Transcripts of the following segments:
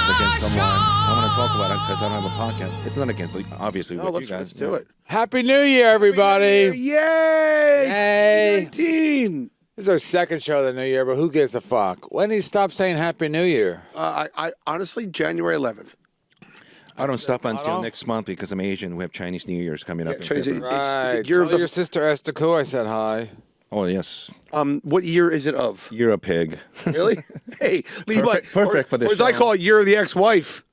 it's against someone, I want to talk about it because I don't have a podcast. It's not against, obviously, with you guys. Let's do it. Happy New Year, everybody. Yay! Hey. 19. This is our second show of the new year, but who gives a fuck? When do you stop saying Happy New Year? I honestly, January 11th. I don't stop until next month because I'm Asian. We have Chinese New Year's coming up in Chinese- February. Right. You're Tell the- your sister Esther Koo I said hi. Oh, yes. What year is it of? You're a pig. Really? Hey, Levi. Perfect for this Or as I show. call it, year of the ex-wife.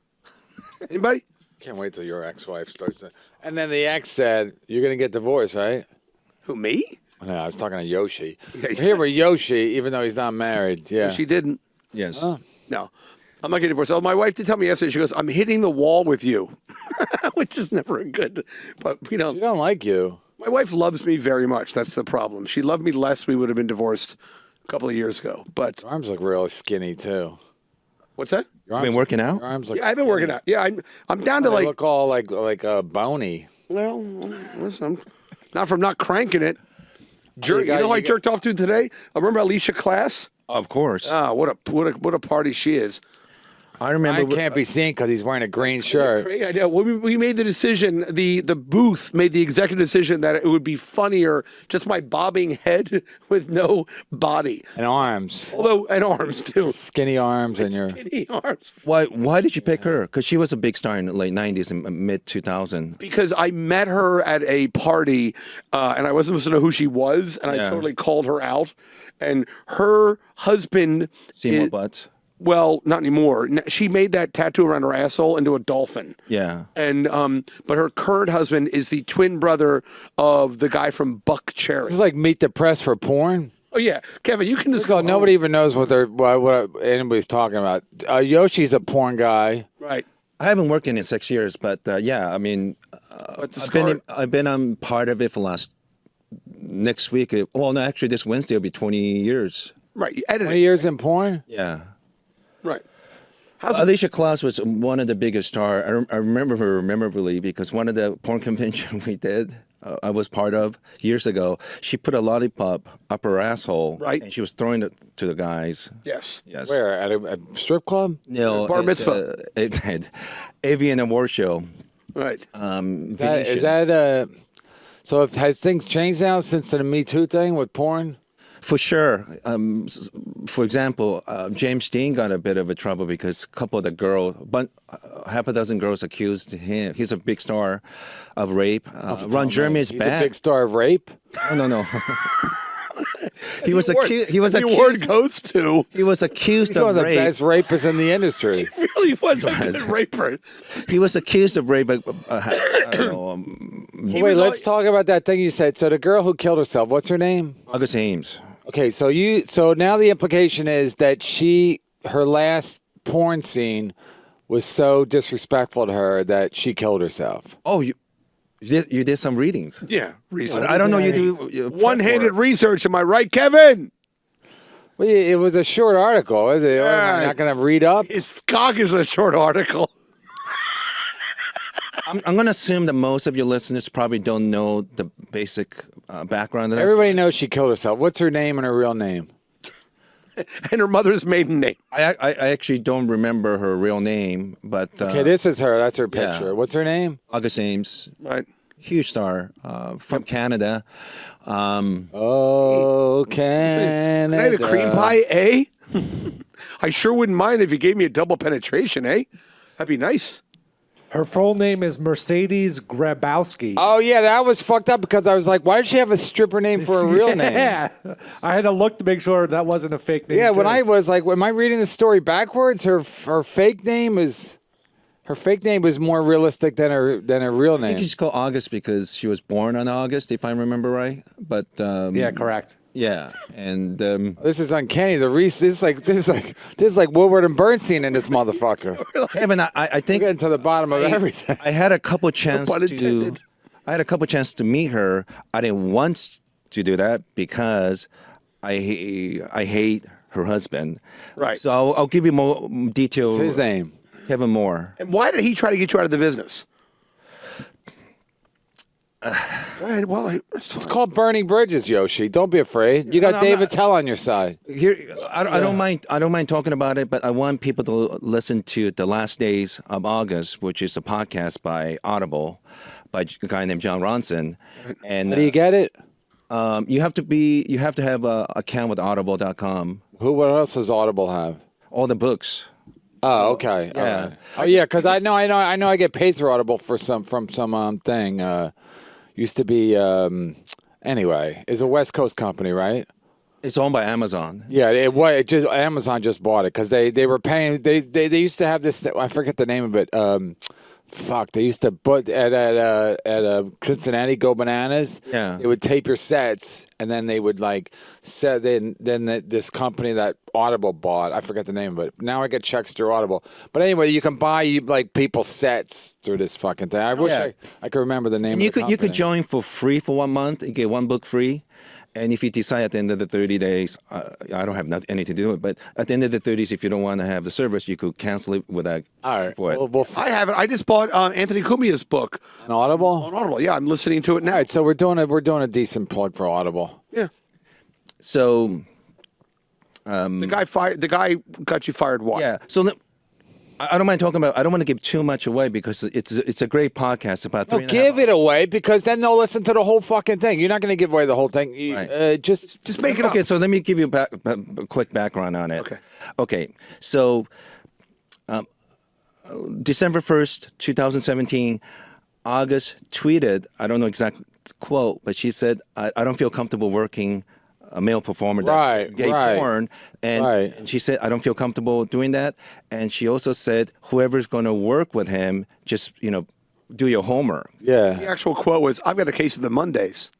Anybody? Can't wait till your ex-wife starts to... And then the ex said, you're going to get divorced, right? Who, me? No, I was talking to Yoshi. Yeah. We're here with Yoshi, even though he's not married. Yeah. She didn't. Yes. No. I'm not getting divorced. Oh, my wife did tell me yesterday, she goes, I'm hitting the wall with you, which is never a good, but She don't like you. my wife loves me very much. That's the problem. She loved me less, we would have been divorced a couple of years ago. But Your arms look real skinny, too. what's that? Your Been arms- working out? Your arms look Yeah, I've been working out. Yeah, I'm down to They like, look all like bony. well, listen, not from not cranking it. You You got- know who I you got- jerked off to today? I remember Alicia Class. Of course. Ah, what a party she is. I remember. I can't be seen because he's wearing a green shirt. Great idea. We made the decision, the booth made the executive decision that it would be funnier just my bobbing head with no body. And arms. Although, and arms too. Skinny arms and your... Skinny arms. Why did you pick her? Because she was a big star in the late 90s and mid 2000. Because I met her at a party and I wasn't supposed to know who she was, and I Yeah. totally called her out. And her husband, Seymour Butts. well, not anymore. She made that tattoo around her asshole into a dolphin. Yeah. And but her current husband is the twin brother of the guy from Buck Cherry. This is like Meet the Press for porn. Oh yeah, Kevin, you can just So nobody even knows what anybody's talking about. Yoshi's a porn guy. right. I haven't worked in it 6 years, but yeah, I mean, But the I've been part of it for next week. Well, no, actually, this Wednesday will be 20 years. right. You edit 20 it. years in porn? Yeah. Right. How's it? Alicia Klaus was one of the biggest stars. I remember her memorably because one of the porn convention we did, I was part of years ago. She put a lollipop up her asshole, Right. and she was throwing it to the guys. Yes. Yes. Where? At a strip club? No, Bar mitzvah. Avian Award Show. Right. Is that so has things changed now since the Me Too thing with porn? For sure. For example, James Dean got a bit of a trouble because a couple of the girls, half a dozen girls accused him. He's a big star of rape. Ron Jeremy is He's bad. a big star of rape. No. He was accused. He was the award accused. goes to. He was accused He's one of of the rape. best rapists in the industry. Really was a good raper. He was accused of rape. I don't know. Wait, let's talk about that thing you said. So the girl who killed herself, what's her name? August Ames. Okay, so now the implication is that her last porn scene was so disrespectful to her that she killed herself. Oh, you did some readings. Yeah. Research. I don't know. You do One-handed research. Am I right, Kevin? Well, it was a short article. Is it? Yeah. I'm not going to read up. It's cock is a short article. I'm going to assume that most of your listeners probably don't know the basic background of this. Everybody knows she killed herself. What's her name and her real name? And her mother's maiden name. I actually don't remember her real name, but Okay, this is her. That's her picture. yeah. What's her name? August Ames, Right. huge star from Canada. Oh, Canada. Can I have a cream pie, eh? I sure wouldn't mind if you gave me a double penetration, eh? That'd be nice. Her full name is Mercedes Grabowski. Oh, yeah, that was fucked up because I was like, why did she have a stripper name for a real name? Yeah, I had to look to make sure that wasn't a fake name. Yeah, when too. I was like, am I reading the story backwards? Her fake name was more realistic than her real I think name. she's called August because she was born on August, if I remember right. But yeah, correct. yeah, and This is uncanny. This is like Woodward and Bernstein in this motherfucker. Kevin, I We're think getting to the bottom of everything. I had a couple chance pun intended. to meet her. I didn't want to do that because I hate her husband. Right. So I'll give you more detail. What's his name? Kevin Moore. And why did he try to get you out of the business? Go ahead. Well, It's called burning bridges, Yoshi. Don't be afraid. You got No, I'm David not- Tell on your side. Here, I don't mind. I don't mind talking about it, but I want people to listen to The Last Days of August, which is a podcast by Audible, by a guy named John Ronson. And Do you get it? you have to have a account with Audible.com. What else does Audible have? All the books. Oh, okay. Yeah. All right. Oh, yeah, because I know. I get paid through Audible from some thing. Used to be. Anyway, it's a West Coast company, right? It's owned by Amazon. Yeah, it just Amazon just bought it because they were paying. They used to have this. I forget the name of it. Fuck, they used to put at Cincinnati Go Bananas. Yeah. They would tape your sets, and then they would like set. Then this company that Audible bought. I forget the name of it. Now I get checks through Audible. But anyway, you can buy like people's sets through this fucking thing. I wish I could remember the name. And of you the could company. join for free for 1 month. You get one book free. And if you decide at the end of the 30 days, I don't have anything to do with it, but at the end of the 30s, if you don't want to have the service, you could cancel it without All right. for it. Well, I have it. I just bought Anthony Cumia's book an Audible. on Audible. Yeah, I'm listening to it now. All right, so we're doing a decent plug for Audible. Yeah. So, The guy got you fired. Why? yeah. So I don't mind talking about. I don't want to give too much away because it's a great podcast about. No, give it away because then they'll listen to the whole fucking thing. You're not going to give away the whole thing. Right. Just make it Okay, up. so let me give you a quick background on it. Okay. Okay. So, December 1st, 2017, August tweeted. I don't know exact quote, but she said, "I don't feel comfortable working." A male performer that's Right, gay right, porn, and, right. and she said, "I don't feel comfortable doing that." And she also said, "Whoever's going to work with him, just do your homework." The Yeah. actual quote was, "I've got a case of the Mondays."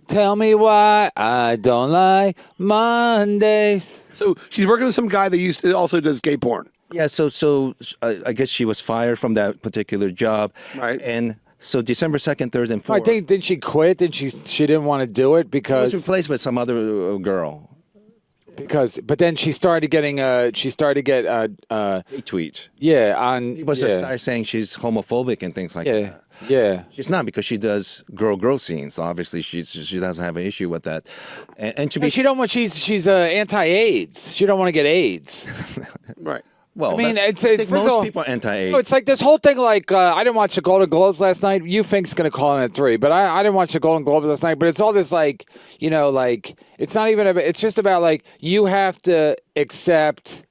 Tell me why I don't like Mondays. So she's working with some guy that also does gay porn. Yeah, so I guess she was fired from that particular job, Right. And so December 2nd, 3rd, and 4th, I think didn't she quit? Didn't she didn't want to do it was because replaced with some other girl. but then she started getting A tweet. yeah on People started saying she's homophobic and things like yeah that. yeah. She's not because she does girl scenes. Obviously, she doesn't have an issue with that. And to be She don't want. She's anti-AIDS. She don't want to get AIDS. Right. well, I mean, that- it's I think first of most all- people are anti-AIDS. No, it's like this whole thing. Like I didn't watch the Golden Globes last night. You think's gonna call in at 3, but I didn't watch the Golden Globes last night. But it's all this like like it's not even about. It's just about like you have to accept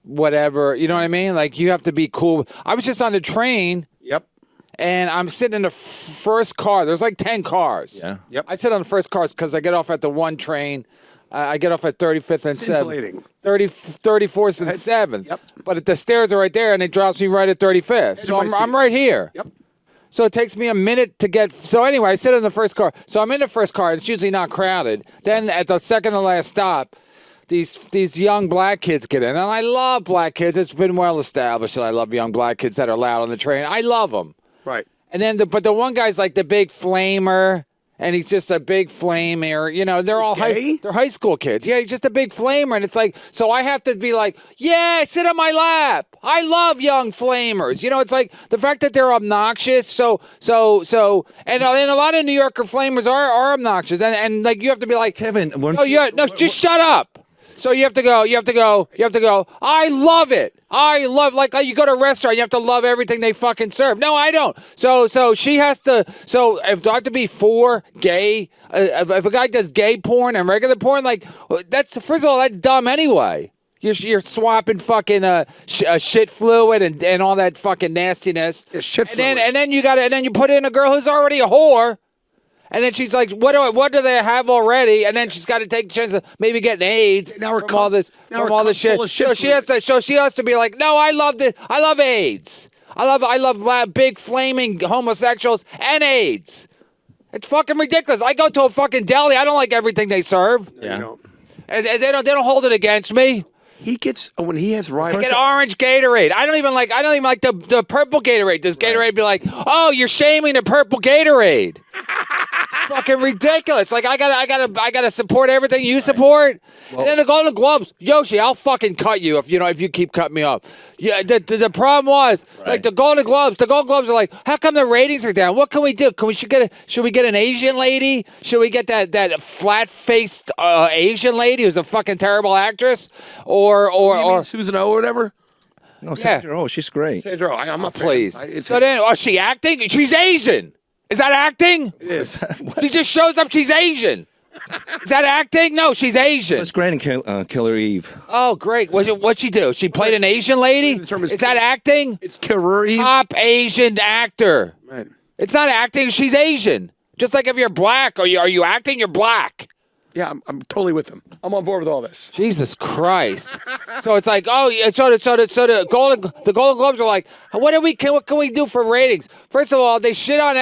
whatever. You know what I mean? Like you have to be cool. I was just on the train. Yep. And I'm sitting in the first car. There's like 10 cars. Yeah. Yep. I sit on the first cars because I get off at the one train. I get off at 35th and 7th. Scintillating. 34th and 7th. Yep. But the stairs are right there, and it drops me right at 35th. So my seat. I'm right here. Yep. So it takes me a minute to get. So anyway, I sit in the first car. So I'm in the first car. It's usually not crowded. Then at the second to last stop, these young black kids get in, and I love black kids. It's been well established that I love young black kids that are loud on the train. I love them. Right. And then, but the one guy's like the big flamer, and he's just a big flamer. They're all gay? they're high school kids. Yeah, he's just a big flamer, and it's like, so I have to be like, yeah, sit on my lap. I love young flamers. It's like the fact that they're obnoxious. So, and a lot of New Yorker flamers are obnoxious, and like you have to be like, Kevin, just shut up. So you have to go. I love it. I love like you go to a restaurant, you have to love everything they fucking serve. No, I don't. So she has to. So if I have to be for gay, if a guy does gay porn and regular porn, like that's first of all that's dumb anyway. You're swapping fucking shit fluid and all that fucking nastiness. Yeah, shit fluid. And then you put in a girl who's already a whore. And then she's like, "What do they have already?" And then she's got to take the chance of maybe getting AIDS Now her from all this shit. full of shit So she has to be like, "No, I love this. I love AIDS. I love big flaming homosexuals and AIDS." It's fucking ridiculous. I go to a fucking deli. I don't like everything they serve, Yeah. and they don't hold it against me. He gets when he has riots. Get orange Gatorade. I don't even like the purple Gatorade. Does Gatorade be like, "Oh, you're shaming the purple Gatorade"? fucking ridiculous. Like I gotta support everything you support. And then the Golden Globes, Yoshi, I'll fucking cut you if you keep cutting me off. Yeah, the problem was like the Golden Globes are like, how come the ratings are down? What can we do? Should we get an Asian lady? Should we get that flat faced Asian lady who's a fucking terrible actress? Or Susan O or whatever. No, Sandra Oh, she's great. Sandra, I'm a fan. please. So then, is she acting? She's Asian. Is that acting? It is. She just shows up. She's Asian. Is that acting? No, she's Asian. It's great in Killer Eve. Oh, great. What'd she do? She played an Asian lady? The term is Is that acting? It's Killer Eve. Top Asian actor. Right. It's not acting. She's Asian. Just like if you're black, are you acting? You're black. Yeah, I'm totally with him. I'm on board with all this. Jesus Christ. So it's like, oh, yeah, so the Golden Globes are like, what can we do for ratings? First of all, they shit on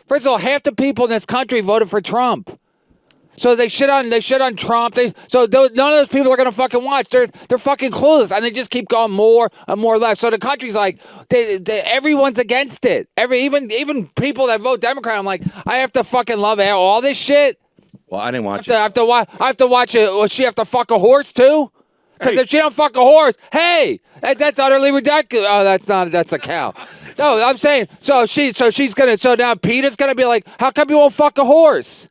first of all, half the people in this country voted for Trump. So they shit on Trump. None of those people are gonna fucking watch. They're fucking clueless, and they just keep going more and more left. So the country's like, everyone's against it. Even people that vote Democrat, I'm like, I have to fucking love all this shit. Well, I didn't watch it. I have to watch it. Will she have to fuck a horse too? Because if she don't fuck a horse, hey, that's utterly ridiculous. Oh, that's a cow. No, I'm saying so now Peter's gonna be like, how come you won't fuck a horse?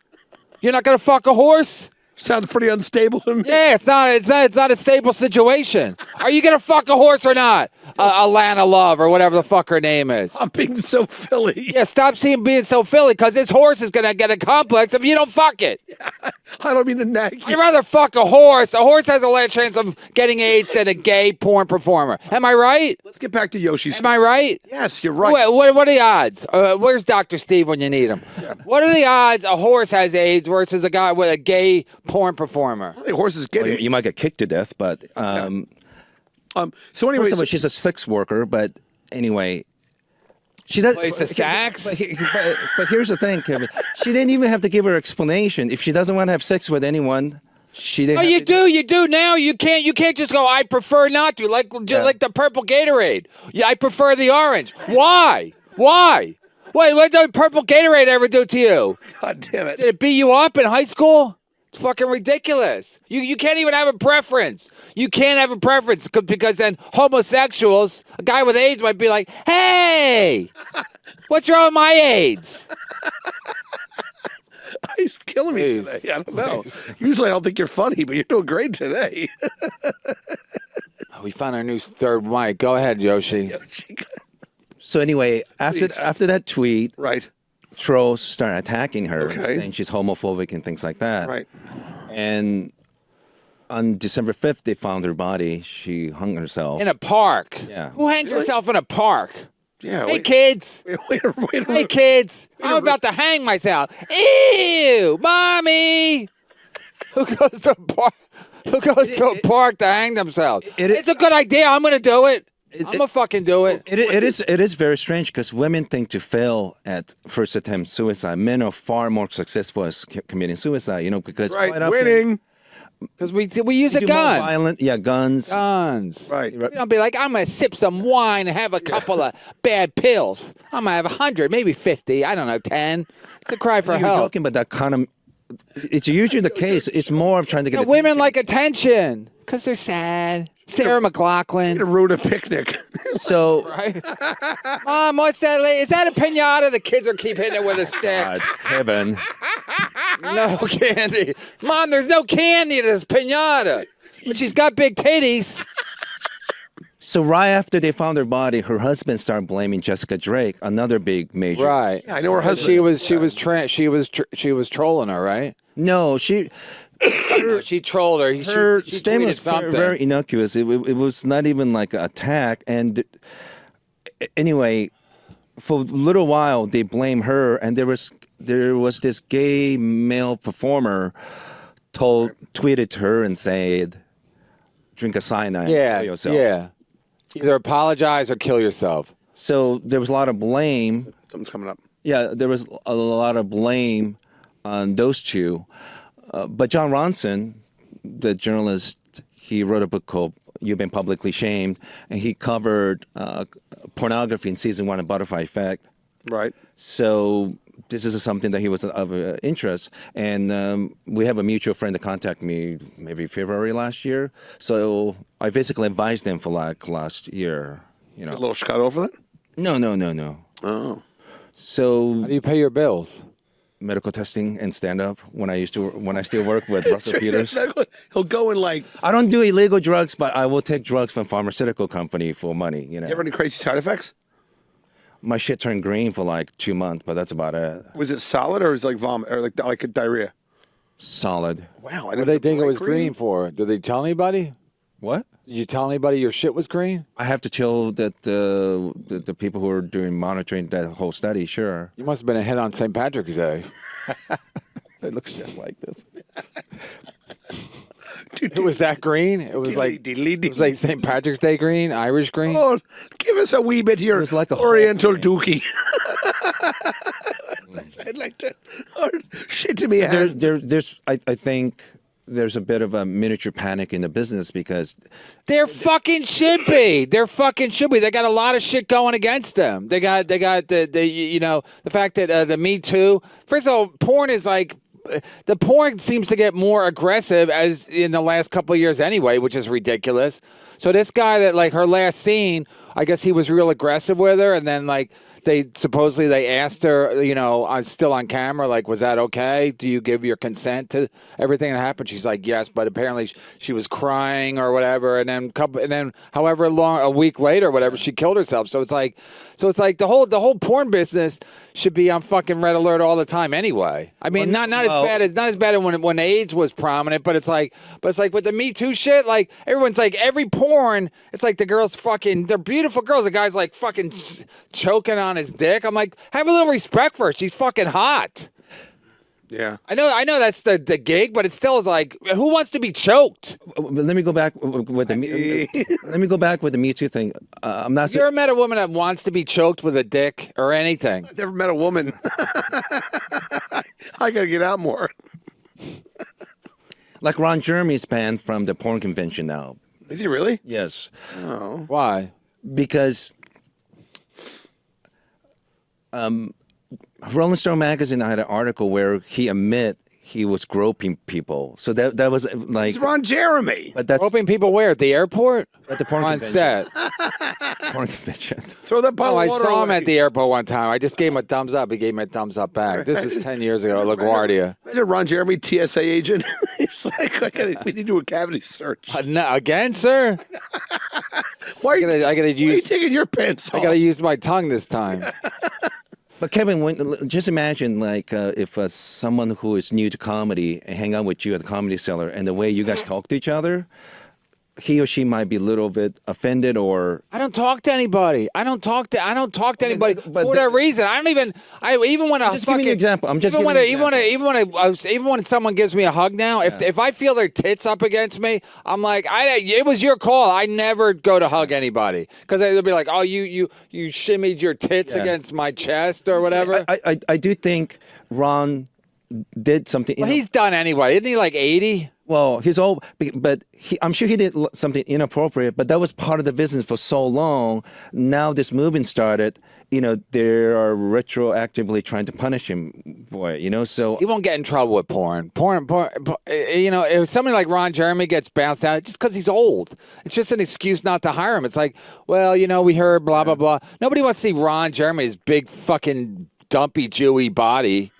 You're not gonna fuck a horse? Sounds pretty unstable to me. Yeah, it's not a stable situation. Are you gonna fuck a horse or not? Alana Love or whatever the fuck her name is. I'm being so Philly. Yeah, stop being so Philly, because this horse is gonna get a complex if you don't fuck it. I don't mean to nag I'd you. rather fuck a horse. A horse has a less chance of getting AIDS than a gay porn performer. Am I right? Let's get back to Yoshi's. Am I right? Yes, you're right. What are the odds? Where's Dr. Steve when you need him? What are the odds a horse has AIDS versus a guy with a gay porn performer? I think horses get Well, it. you might get kicked to death, but So anyway, first of all, she's a sex worker. But anyway, she does. Plays the sax? But here's the thing, Kevin. She didn't even have to give her explanation. If she doesn't want to have sex with anyone, she didn't. Oh, have you do now. You can't just go, I prefer not to, like the purple Gatorade. Yeah, I prefer the orange. Why? Wait, what did the purple Gatorade ever do to you? God damn it. Did it beat you up in high school? It's fucking ridiculous. You can't even have a preference. You can't have a preference because then homosexuals, a guy with AIDS might be like, hey, what's wrong with my AIDS? He's killing me Jeez. today. I don't know. Usually I don't think you're funny, but you're doing great today. We found our new third mic. Go ahead, Yoshi. So anyway, Please. after that tweet, Right. trolls started attacking her, Okay. saying she's homophobic and things like that. Right. And on December 5th, they found her body. She hung herself. In a park. Yeah. Who hangs herself in a park? Yeah. Hey, kids. Wait a Hey, minute. kids. I'm about to hang myself. Ew, mommy. Who goes to a park? Who goes to a park to hang themselves? It's a good idea. I'm going to do it. I'm going to fucking do it. It is very strange because women think to fail at first attempt suicide. Men are far more successful at committing suicide, because Right. quite often Winning. Because we use a you do more gun. violent, guns. Guns. Right. You don't be like, I'm going to sip some wine and have a couple of bad pills. I'm going to have 100, maybe 50, I don't know, 10. It's a cry for You're help. joking, but that kind of, it's usually the case. It's more of trying to get Women attention. like attention because they're sad. Sarah McLachlan. To ruin a picnic. So, Right? Mom, what's that? Is that a pinata? The kids are keep hitting it with a stick. Kevin, No candy. Mom, there's no candy to this pinata. But she's got big titties. so right after they found her body, her husband started blaming Jessica Drake, another big major. Right. Yeah, I know her husband. She was trolling her, right? No, she She trolled her. her She statement tweeted was something. very innocuous. It was not even like an attack. And anyway, for a little while they blame her, and there was this gay male performer tweeted to her and said, "Drink a cyanide, Yeah, kill yourself." yeah. Either apologize or kill yourself. So there was a lot of blame. Something's coming up. Yeah, there was a lot of blame on those two. But John Ronson, the journalist, he wrote a book called "You've Been Publicly Shamed," and he covered pornography in season 1 of Butterfly Effect. Right. So this is something that he was of interest. And we have a mutual friend that contacted me maybe February last year. So I basically advised him for like last year. You know, A little cut over that? no. Oh. So How do you pay your bills? medical testing and stand up when I still work with Russell Peters. He'll go and like, I don't do illegal drugs, but I will take drugs from pharmaceutical company for money. You know, you ever any crazy side effects? my shit turned green for like 2 months, but that's about it. Was it solid or was it like vomit or like a diarrhea? Solid. Wow. What did they think it was green for? Did they tell anybody? What? Did you tell anybody your shit was green? I have to tell that the people who are doing monitoring that whole study. Sure. You must have been a hit on St. Patrick's Day. It looks just like this. It was that green. It was like St. Patrick's Day green, Irish green. Oh, give us a wee bit here. was like a Oriental dookie. I'd like to. Oh, shit to me. I think there's a bit of a miniature panic in the business because There fucking should be. There fucking should be. They got a lot of shit going against them. They got the you know, the fact that the Me Too. First of all, porn is like. The porn seems to get more aggressive as in the last couple of years anyway, which is ridiculous. So this guy that like her last scene, I guess he was real aggressive with her, and then like they asked her, you know, still on camera, like, was that okay? Do you give your consent to everything that happened? She's like, yes, but apparently she was crying or whatever, and then however long, a week later, or whatever, she killed herself. So it's like the whole porn business should be on fucking red alert all the time anyway. I mean, not as bad as when AIDS was prominent, but it's like with the Me Too shit, like everyone's like every porn, it's like the girls fucking, they're beautiful girls. The guy's like fucking choking on his dick. I'm like, have a little respect for her. She's fucking hot. Yeah. I know that's the gig, but it still is like, who wants to be choked? let me go back with the Me Too thing. I'm not You saying ever met a woman that wants to be choked with a dick or anything? I've never met a woman. I gotta get out more. like Ron Jeremy's banned from the porn convention now. Is he really? Yes, Why? because Rolling Stone magazine had an article where he admit he was groping people. So that was like It's Ron Jeremy. but that's Hoping people where? At the airport? at the porn On convention. set. Porn convention. Throw that bottle Oh, I of water saw him away. at the airport one time. I just gave him a thumbs up. He gave me a thumbs up back. This is 10 years ago at LaGuardia. Imagine Ron Jeremy, TSA agent. He's like, we need to do a cavity search. No, again, sir? Why are you, I gotta why are you use taking your pants off? I gotta use my tongue this time. But Kevin, just imagine like if someone who is new to comedy and hang out with you at the Comedy Cellar, and the way you guys talk to each other, he or she might be a little bit offended or. I don't talk to anybody. I don't talk to anybody but for that reason. I don't even. Even when I'm just giving you an example. I'm just even giving when you an example. even when someone gives me a hug now, if I feel their tits up against me, I'm like, it was your call. I never go to hug anybody because they'll be like, oh, you shimmied your tits against my chest or whatever. I do think Ron did something. Well, he's done anyway. Isn't he like 80? Well, he's old, but I'm sure he did something inappropriate, but that was part of the business for so long. Now this movement started, you know, they are retroactively trying to punish him for it, you know, so. He won't get in trouble with porn. Porn, you know, if somebody like Ron Jeremy gets bounced out just because he's old, it's just an excuse not to hire him. It's like, well, you know, we heard blah, blah, blah. Nobody wants to see Ron Jeremy's big fucking dumpy Jewy body.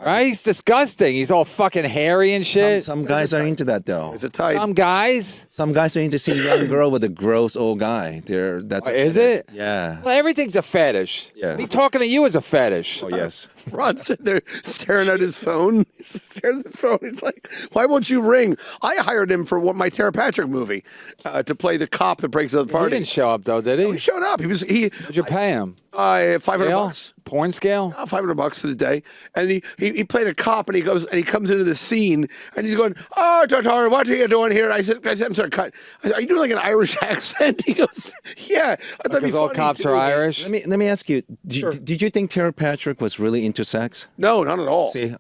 Right? He's disgusting. He's all fucking hairy and shit. Some guys are into that, though. It's a type. Some guys. Some guys are into seeing a young girl with a gross old guy. Is it? Yeah. Well, everything's a fetish. Yeah. Me talking to you is a fetish. Oh, yes. Ron's sitting there staring at his phone. He's staring at the phone. He's like, why won't you ring? I hired him for my Tara Patrick movie to play the cop that breaks up the He party. didn't show up though, did he? He showed up. What'd you pay him? $500 Scale? bucks. Porn scale? $500 for the day, and he played a cop, and he comes into the scene, and he's going, "Oh, Doctor, what are you doing here?" I said, "I'm sorry, cut. Are you doing like an Irish accent?" He goes, "Yeah." I thought Because all cops are Irish? Let me ask you, did you think Tara Patrick was really into sex? No, not at all. See,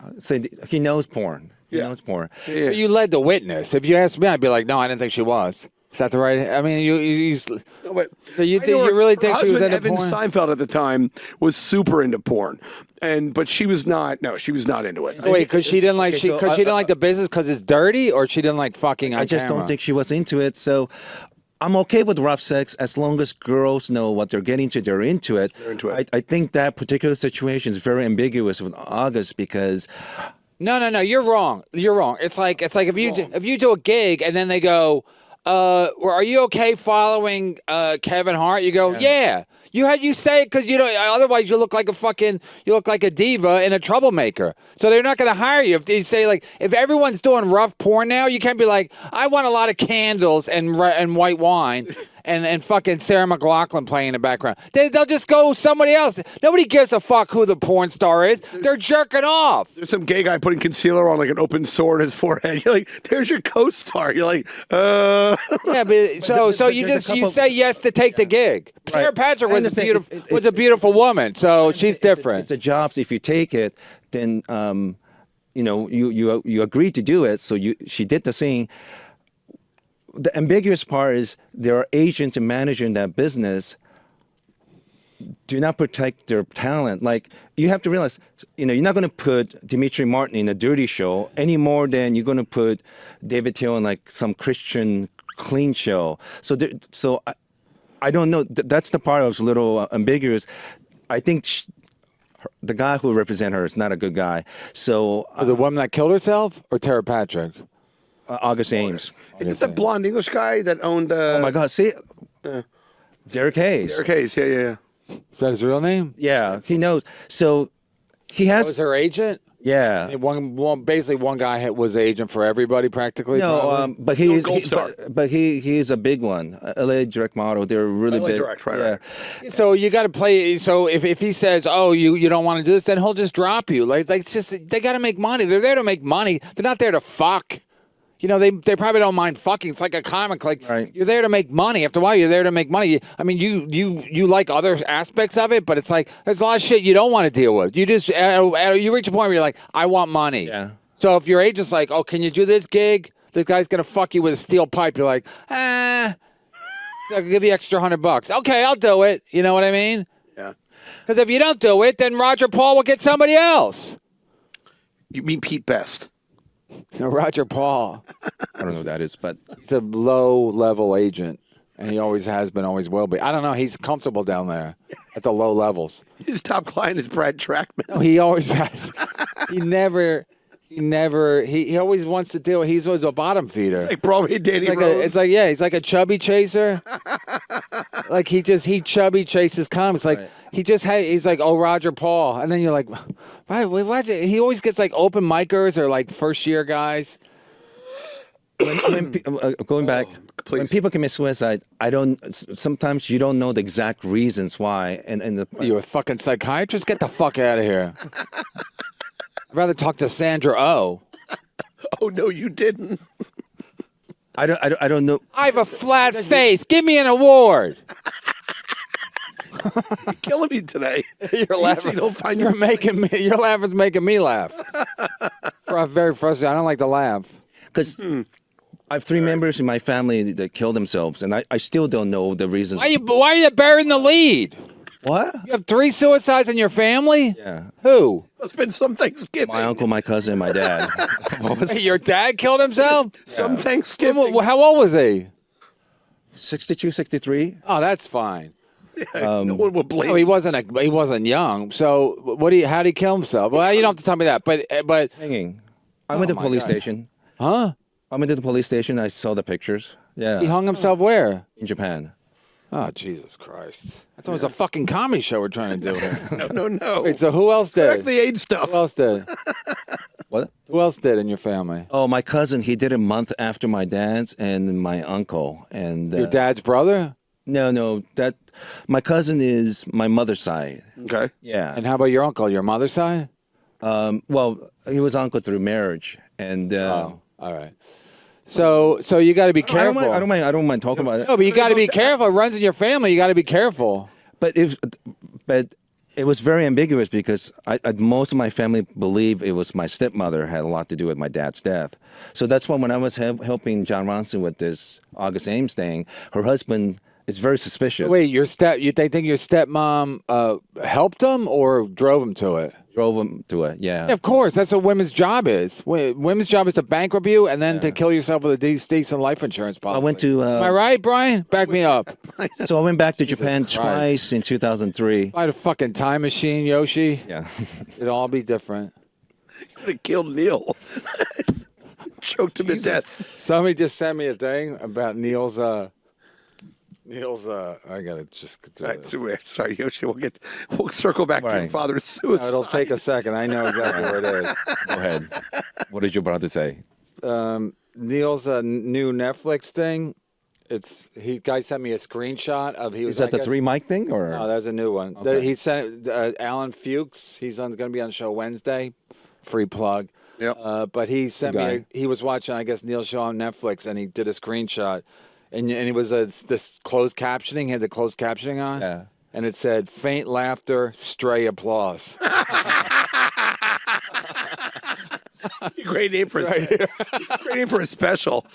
he knows porn. He knows porn. Yeah. You led the witness. If you asked me, I'd be like, no, I didn't think she was. Is that the right? I mean, you No, but so you I think know you really her think she was husband, into Evan porn? Seinfeld at the time was super into porn, but she was not. No, she was not into it. So wait, because she didn't like okay, so she didn't like the business because it's dirty, or she didn't like fucking on I just camera? don't think she was into it. So I'm okay with rough sex as long as girls know what they're getting to. They're into it. They're into it. I think that particular situation is very ambiguous with August because No, you're wrong. You're wrong. It's like if you do a gig and then they go, well, are you okay following Kevin Hart? You go, yeah. You say it because otherwise you look like a diva and a troublemaker. So they're not going to hire you if you say if everyone's doing rough porn now, you can't be like, I want a lot of candles and white wine. And fucking Sarah McLachlan playing in the background. They'll just go somebody else. Nobody gives a fuck who the porn star is. They're jerking off. There's some gay guy putting concealer on like an open sore in his forehead. You're like, there's your co-star. You're like, Yeah, but so you there's a you couple- say yes to take the gig. Sarah Patrick I was understand. a beautiful woman, so she's different. It's a job. So if you take it, then you agree to do it. So she did the thing. The ambiguous part is there are agents and managers in that business do not protect their talent. Like you have to realize, you're not going to put Dimitri Martin in a dirty show any more than you're going to put David Thiel in like some Christian clean show. So I don't know. That's the part that was a little ambiguous. I think the guy who represents her is not a good guy. So The woman that killed herself or Tara Patrick? August Ames. is it the blonde English guy that owned? Oh my God! See, Derek Hayes. Derek Hayes. Yeah. Is that his real name? Yeah, he knows. So he That was has. her agent. Yeah. Basically one guy was the agent for everybody practically. No, probably? but he's Gold Star. but he is a big one. LA direct model. They're really LA big. Direct, right. So you got to play. So if he says, "Oh, you don't want to do this," then he'll just drop you. Like it's just they got to make money. They're there to make money. They're not there to fuck. They probably don't mind fucking. It's like a comic. Like Right. you're there to make money. After a while, you're there to make money. I mean, you like other aspects of it, but it's like there's a lot of shit you don't want to deal with. You just you reach a point where you're like, I want money. Yeah. So if your agent's like, oh, can you do this gig? The guy's gonna fuck you with a steel pipe. You're like, I'll give you extra $100. Okay, I'll do it. You know what I mean? Yeah. Because if you don't do it, then Roger Paul will get somebody else. You mean Pete Best? Roger Paul. I don't know who that is, but He's a low-level agent, and he always has been, always will be. I don't know. He's comfortable down there at the low levels. His top client is Brad Trackman. No, he always has. He always wants to deal. He's always a bottom feeder. Like probably Danny Rose. He's like a chubby chaser. Like he chubby chases comics. Like he's like, oh, Roger Paul, and then you're like, why? He always gets like open micers or like first year guys. going back, when please. people commit suicide, sometimes you don't know the exact reasons why. And Are you a fucking psychiatrist? Get the fuck out of here. I'd rather talk to Sandra Oh. Oh no, you didn't. I don't know. I have a flat face. Give me an award. You're killing me today. You're laughing. You don't find You're making me. Your laughing's making me laugh. Very frustrating. I don't like to laugh. Because I have 3 members in my family that killed themselves, and I still don't know the reasons. Why are you burying the lead? What? You have 3 suicides in your family? Yeah. Who? It's been some Thanksgiving. My uncle, my cousin, and my dad. Your dad killed himself? Some Thanksgiving. How old was he? 62, 63. Oh, that's fine. No one will blame. No, he wasn't young. So how did he kill himself? Well, you don't have to tell me that. But Hanging. I went to the my police God. station. huh? I went to the police station. I saw the pictures. Yeah. He hung himself where? In Japan. Oh, Jesus Christ! I thought it was a fucking comedy show we're trying to do here. No. Wait, so who else Correct did? the AIDS stuff. Who else did? What? Who else did in your family? Oh, my cousin. He did it a month after my dad's and my uncle. And Your dad's brother? No. That my cousin is my mother's side. Okay. Yeah. And how about your uncle? Your mother's side? Well, he was uncle through marriage, and Oh, all right. So you got to be careful. I don't mind talking about it. No, but you got to be careful. It runs in your family. You got to be careful. But if It was very ambiguous because most of my family believe it was my stepmother had a lot to do with my dad's death. So that's why when I was helping John Ronson with this August Ames thing, her husband is very suspicious. Wait, they think your stepmom helped him or drove him to it? Drove him to it, yeah. Yeah, of course, that's what women's job is. Women's job is to bankrupt you and then to kill yourself with a decent life insurance policy. I went to. Am I right, Brian? Back me up. So I went back to Japan twice in 2003. If I had a fucking time machine, Yoshi, Yeah. it'd all be different. You would have killed Neil. Choked him to death. Somebody just sent me a thing about Neil's. I gotta just do this. Sorry, Yoshi. We'll circle back to your Right. father's suicide. It'll take a second. I know exactly where it is. Go ahead. What did your brother say? Neil's new Netflix thing. Guy sent me a screenshot of Is that the 3 mic thing or? No, that's a new one. Okay. He sent Alan Fuchs. He's going to be on the show Wednesday. Free plug. Yep. But he sent Good me. guy. He was watching, I guess, Neil's show on Netflix, and he did a screenshot, and it was this closed captioning. He had the closed captioning on. Yeah. And it said, "Faint laughter, stray applause." Great name for great name for a special.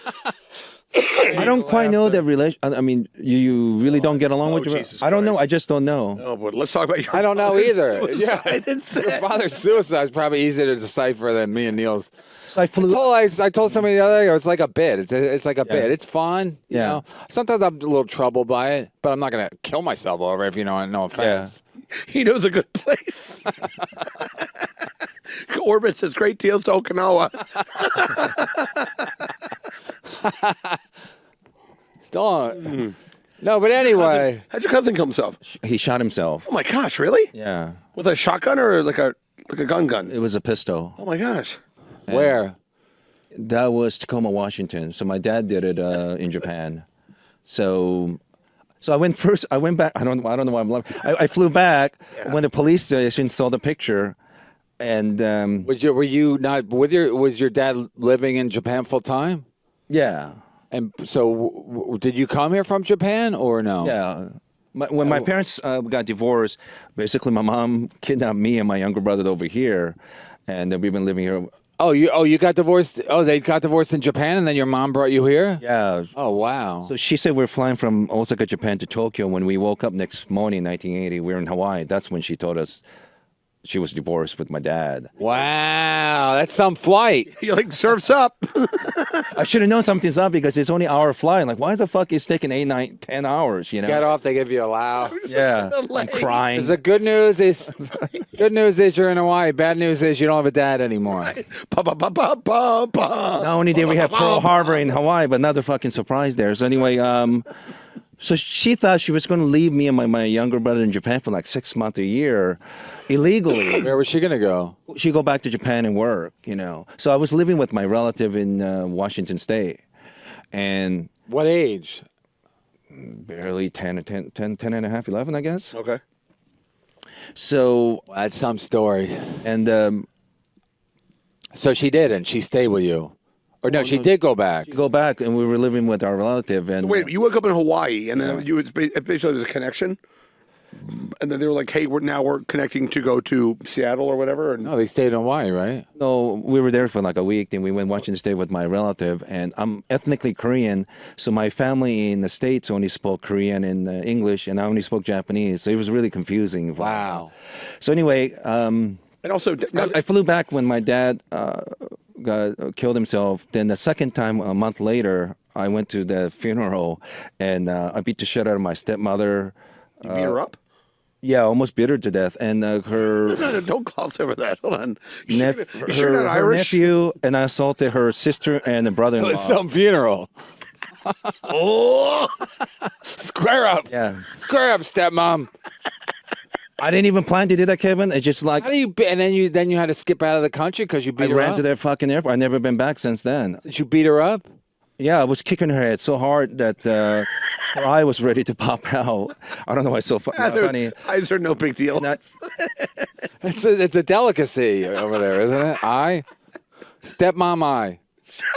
I don't quite know the relation. I mean, you really don't get along with your. Jesus I don't know. Christ. I just don't know. Oh, but let's talk about your. I don't know father's either. suicide instead. Your father's suicide is probably easier to decipher than me and Neil's. So I flew. I told somebody the other day, it's like a bit. It's like a bit. It's fun. You Yeah. know? Sometimes I'm a little troubled by it, but I'm not going to kill myself over it if you know, no offense. He knows a good place. Orbit says great deals to Okinawa. Don't. No, but anyway. How'd your cousin kill himself? He shot himself. Oh my gosh, really? Yeah. With a shotgun or like a gun? It was a pistol. Oh my gosh. Where? That was Tacoma, Washington. So my dad did it in Japan. So I went first. I went back. I don't know why I'm laughing. I flew back when the police station saw the picture, and Was your dad living in Japan full time? yeah, And so did you come here from Japan or no? yeah. When my parents got divorced, basically my mom kidnapped me and my younger brother over here, and we've been living here. Oh, you got divorced. Oh, they got divorced in Japan, and then your mom brought you here. Yeah. Oh, wow. So she said we're flying from Osaka, Japan to Tokyo. When we woke up next morning, 1980, we were in Hawaii. That's when she told us she was divorced with my dad. Wow, that's some flight. He like surfs up. I should have known something's up because it's only hour flight. Like, why the fuck is taking 8, 9, 10 hours? You know? Get off, they give you a allow. Yeah, The I'm leg. crying. The good news is you're in Hawaii. Bad news is you don't have a dad anymore. Not only did we have Pearl Harbor in Hawaii, but another fucking surprise there. So anyway, so she thought she was going to leave me and my younger brother in Japan for like 6 months, a year, illegally. Where was she gonna go? She go back to Japan and work, you know. So I was living with my relative in Washington State, and What age? barely 10 and a half, 11, I guess. Okay. So, That's some story. and So she didn't. She stayed with you, or no? She did go back. go back, and we were living with our relative. And Wait, you woke up in Hawaii, and then it basically was a connection, and then they were like, "Hey, we're connecting to go to Seattle or whatever." And No, they stayed in Hawaii, right? No, we were there for like a week. Then we went Washington State with my relative, and I'm ethnically Korean. So my family in the States only spoke Korean and English, and I only spoke Japanese. So it was really confusing. Wow. So anyway, and also, I flew back when my dad killed himself. Then the second time, a month later, I went to the funeral, and I beat the shit out of my stepmother. you beat her up. Yeah, almost beat her to death. And her No, don't gloss over that. Hold on. You her, sure not her Irish? nephew, and I assaulted her sister and brother-in-law. It's some funeral. Oh, Square up. Yeah. Square up, stepmom. I didn't even plan to do that, Kevin. It's just like How do you? And then you had to skip out of the country because you I beat her ran up. to that fucking airport. I've never been back since then. Did you beat her up? Yeah, I was kicking her head so hard that her eye was ready to pop out. I don't know why it's so funny. eyes are no big deal. And that- It's a delicacy over there, isn't it? Stepmom eye.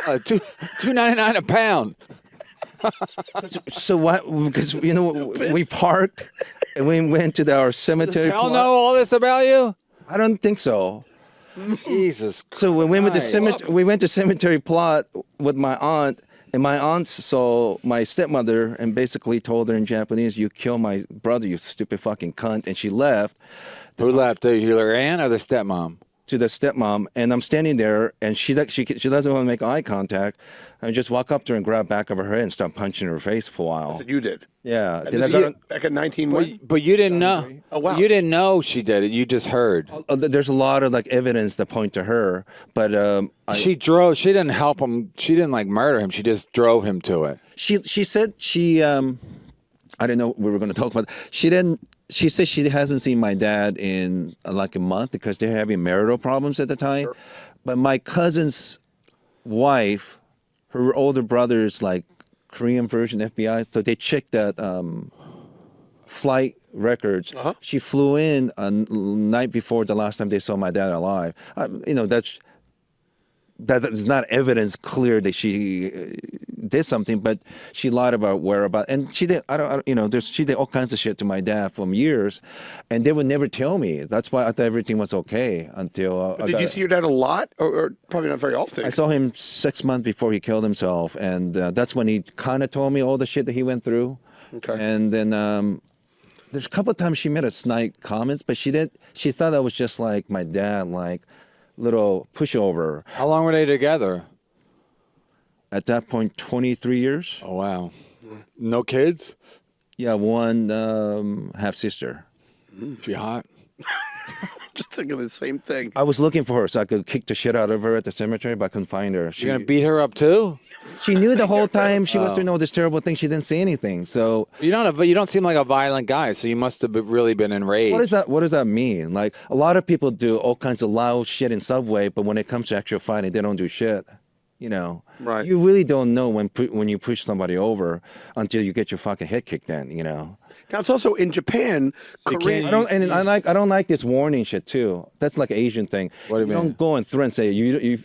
$2.99 a pound. so what? Because we parked, and we went to our cemetery. Tell plot. know all this about you? I don't think so. Jesus. So when we went to Christ. cemetery plot with my aunt, and my aunt saw my stepmother and basically told her in Japanese, "You kill my brother, you stupid fucking cunt," and she left. Who left? Your aunt or the stepmom? To the stepmom, and I'm standing there, and she doesn't want to make eye contact. I just walk up to her and grab back of her head and start punching her face for a while. That's what you did. Yeah. And Then this I got, is back in 19 But you didn't know. Oh, wow. You didn't know she did it. You just heard. there's a lot of like evidence that point to her, but She drove. She didn't help him. She didn't like murder him. She just drove him to it. she said she I didn't know we were going to talk about. She didn't. She said she hasn't seen my dad in like a month because they're having marital problems at the time. Sure. But my cousin's wife, her older brother's like Korean version FBI, so they checked that flight records. Uh-huh. She flew in a night before the last time they saw my dad alive. That is not evidence clear that she did something, but she lied about whereabouts, and she did. She did all kinds of shit to my dad for years, and they would never tell me. That's why I thought everything was okay until. Did you see your dad a lot, or probably not very often? I saw him 6 months before he killed himself, and that's when he kind of told me all the shit that he went through. Okay. And then there's a couple of times she made a snide comments, but she did. She thought I was just like my dad, like little pushover. How long were they together? At that point, 23 years. Oh wow. No kids? Yeah, one half sister. She hot? Just thinking the same thing. I was looking for her so I could kick the shit out of her at the cemetery, but I couldn't find her. You gonna beat her up too? She knew the whole time she was doing all this terrible thing. She didn't say anything. So You don't seem like a violent guy, so you must have really been enraged. what does that mean? Like a lot of people do all kinds of loud shit in subway, but when it comes to actual fighting, they don't do shit. You know, Right. You really don't know when you push somebody over until you get your fucking head kicked in. You know. Now it's also in Japan. Korean. I don't like this warning shit too. That's like an Asian thing. What do you mean? Don't go and threaten and say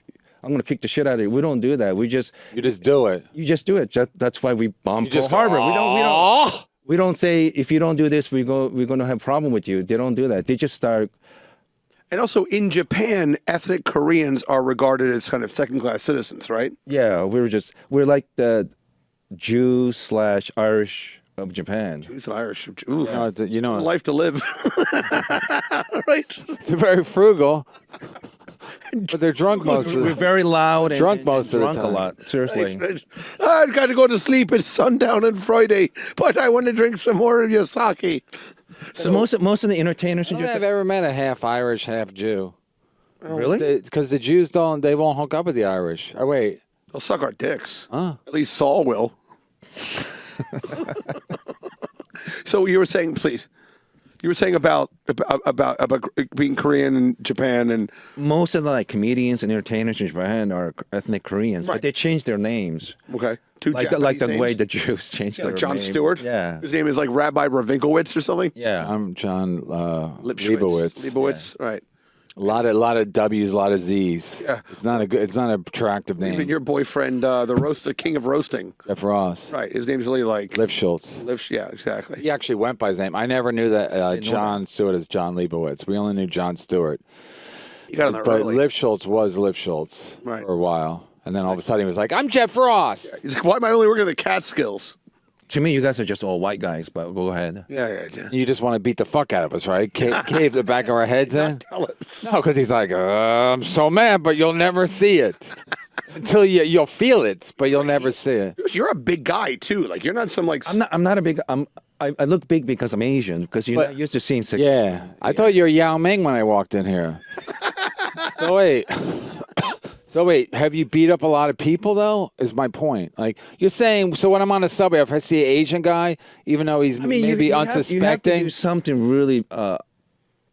I'm gonna kick the shit out of you. We don't do that. You just do it. You just do it. That's why we bomb Pearl just go, Harbor. "Aw." We don't say if you don't do this, we're gonna have a problem with you. They don't do that. They just start. And also in Japan, ethnic Koreans are regarded as kind of second-class citizens, right? Yeah, we're like the Jew/Irish of Japan. He's Irish. Ooh, You know, life to live. Right? they're very frugal, but they're drunk most of We're the very loud and Drunk most of the drunk a time. lot. Seriously. Right. I've got to go to sleep. It's sundown on Friday, but I want to drink some more of your sake. So most of the entertainers I in don't think I've Japan. ever met a half Irish, half Jew. Really? Because the Jews they won't hook up with the Irish. Oh wait, They'll suck our dicks. Huh? At least Saul will. So you were saying, please. You were saying about being Korean in Japan and Most of the like comedians and entertainers in Japan are ethnic Koreans, Right. but they changed their names. okay, two Like Japanese the way names. the Jews changed Yeah, their like John name. Stewart. Yeah. His name is like Rabbi Ravinkowitz or something. Yeah. I'm John Lipschwitz. Leibowitz. Right. A lot of W's, a lot of Z's. Yeah. It's not an attractive name. Even your boyfriend, the king of roasting. Jeff Ross. Right. His name's really like Liv Schultz. Yeah, exactly. He actually went by his name. I never knew that John Stewart is John Leibowitz. We only knew John Stewart. You got on there But early. Liv Schultz was Liv Schultz Right. for a while. And then all of a sudden he was like, I'm Jeff Ross. He's like, why am I only working the Catskills? To me, you guys are just all white guys, but go ahead. Yeah. You just want to beat the fuck out of us, right? Cave the back of our heads in? Tell us. No, because he's like, I'm so mad, but you'll never see it. Until you'll feel it, but you'll never see it. You're a big guy too. Like you're not some like. I'm not a big. I look big because I'm Asian. Because you're not used to seeing six. Yeah. I thought you were Yao Ming when I walked in here. So wait, have you beat up a lot of people though? Is my point. Like you're saying, so when I'm on a subway, if I see an Asian guy, even though he's maybe unsuspecting, you have to do something really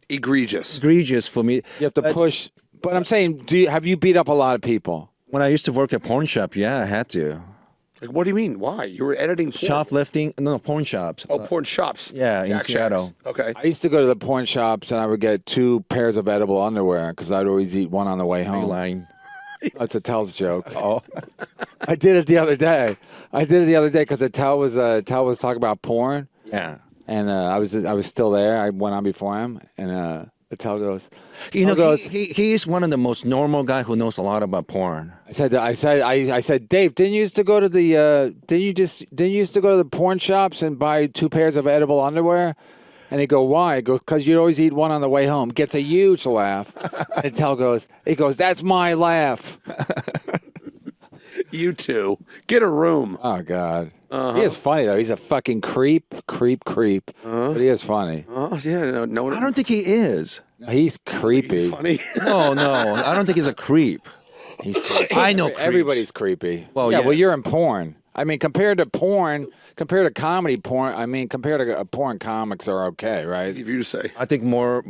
egregious. egregious for me. you have to push. But I'm saying, have you beat up a lot of people? When I used to work at porn shop, yeah, I had to. Like, what do you mean? Why? You were editing porn. Shoplifting? No, porn shops. Oh, porn shops. Yeah, in Jack Seattle. Shacks. Okay. I used to go to the porn shops and I would get 2 pairs of edible underwear because I'd always eat one on the way home. Lying. That's a Tell's joke. Oh, I did it the other day. Because Tell was talking about porn. Yeah. and I was still there. I went on before him, and Attell goes, You know, goes, he is one of the most normal guy who knows a lot about porn. I said, Dave, didn't you used to go to the didn't you used to go to the porn shops and buy 2 pairs of edible underwear? And he go, why? I go, because you'd always eat one on the way home. Gets a huge laugh. And Tell goes, that's my laugh. You two, get a room. Oh God, he is funny though. He's a fucking creep. But he is funny. Oh yeah, no, I don't think he is. He's creepy. funny. No, I don't think he's a creep. He's creepy. I know creeps. Everybody's creepy. Well, yeah, well, yes. you're in porn. I mean, compared to comedy porn, I mean, compared to porn, comics are okay, right? Easy for you to say. I think more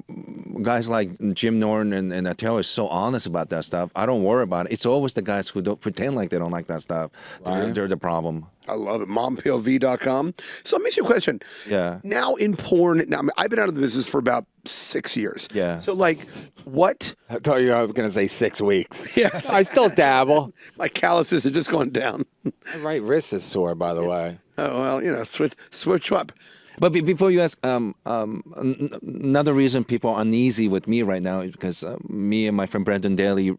guys like Jim Norton and Attell are so honest about that stuff. I don't worry about it. It's always the guys who don't pretend like they don't like that stuff. Right. They're the problem. I love it. MomPLV.com. So let me ask you a question. Yeah. Now in porn, now I mean, I've been out of the business for about 6 years. Yeah. So like, what? I thought you were going to say 6 weeks. Yeah. I still dabble. My calluses have just gone down. My right wrist is sore, by the way. Oh well, you know, switch up. But before you ask, another reason people are uneasy with me right now is because me and my friend Brendan Daly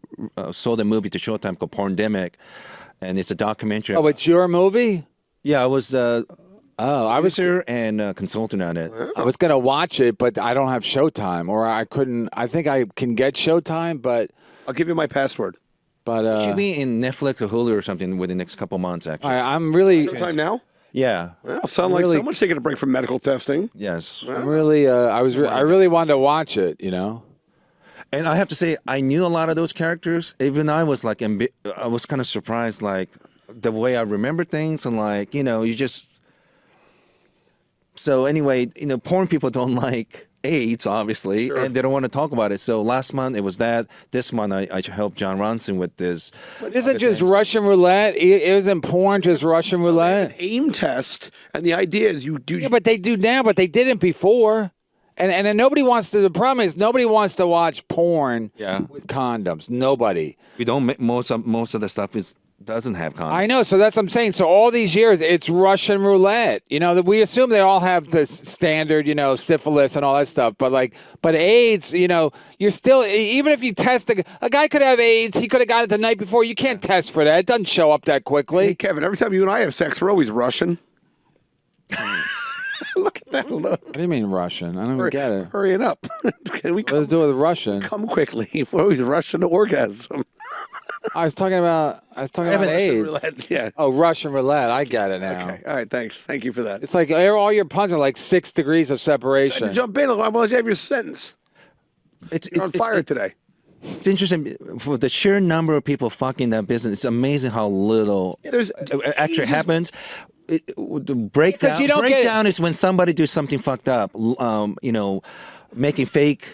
sold a movie to Showtime called Porndemic, and it's a documentary. Oh, it's your movie? Yeah, I was the I was producer and consultant on it. I was gonna watch it, but I don't have Showtime, or I couldn't. I think I can get Showtime, but I'll give you my password. It should be in Netflix or Hulu or something within the next couple months, actually. I'm really, Time now? Yeah. Well, sound like Really- someone's taking a break from medical testing. Yes. I'm really, I really wanted to watch it. You know. And I have to say, I knew a lot of those characters. Even I was like, I was kind of surprised, like the way I remember things, and like, you know, you just. So anyway, you know, porn people don't like AIDS, obviously, and they don't want to talk about it. So last month it was that. This month I helped John Ronson with this. Isn't just Russian roulette? Isn't porn just Russian roulette? AIM test, and the idea is you do. Yeah, but they do now, but they didn't before. And then nobody wants to. The problem is nobody wants to watch porn with condoms. Nobody. We don't. Most of the stuff doesn't have condoms. I know, so that's what I'm saying. So all these years, it's Russian roulette. You know, that we assume they all have the standard, you know, syphilis and all that stuff. But AIDS, you know, you're still, even if you test, a guy could have AIDS, he could have got it the night before. You can't test for that. It doesn't show up that Hey, quickly. Kevin, every time you and I have sex, we're always Russian. Look at that look. What do you mean Russian? I don't even get it. Hurrying up. Can we What does it do with Russian? come quickly? We're always Russian to orgasm. I was talking about Russian AIDS. roulette, yeah. Oh, Russian roulette. I get it now. Okay. All right. Thanks. Thank you for that. It's like all your puns are like 6 degrees of separation. Jump in. I want to have your sentence. It's You're on fire today. It's interesting for the sheer number of people fucking that business. It's amazing how little actually happens. The breakdown. Because you don't get it. Breakdown is when somebody does something fucked up. You know, making fake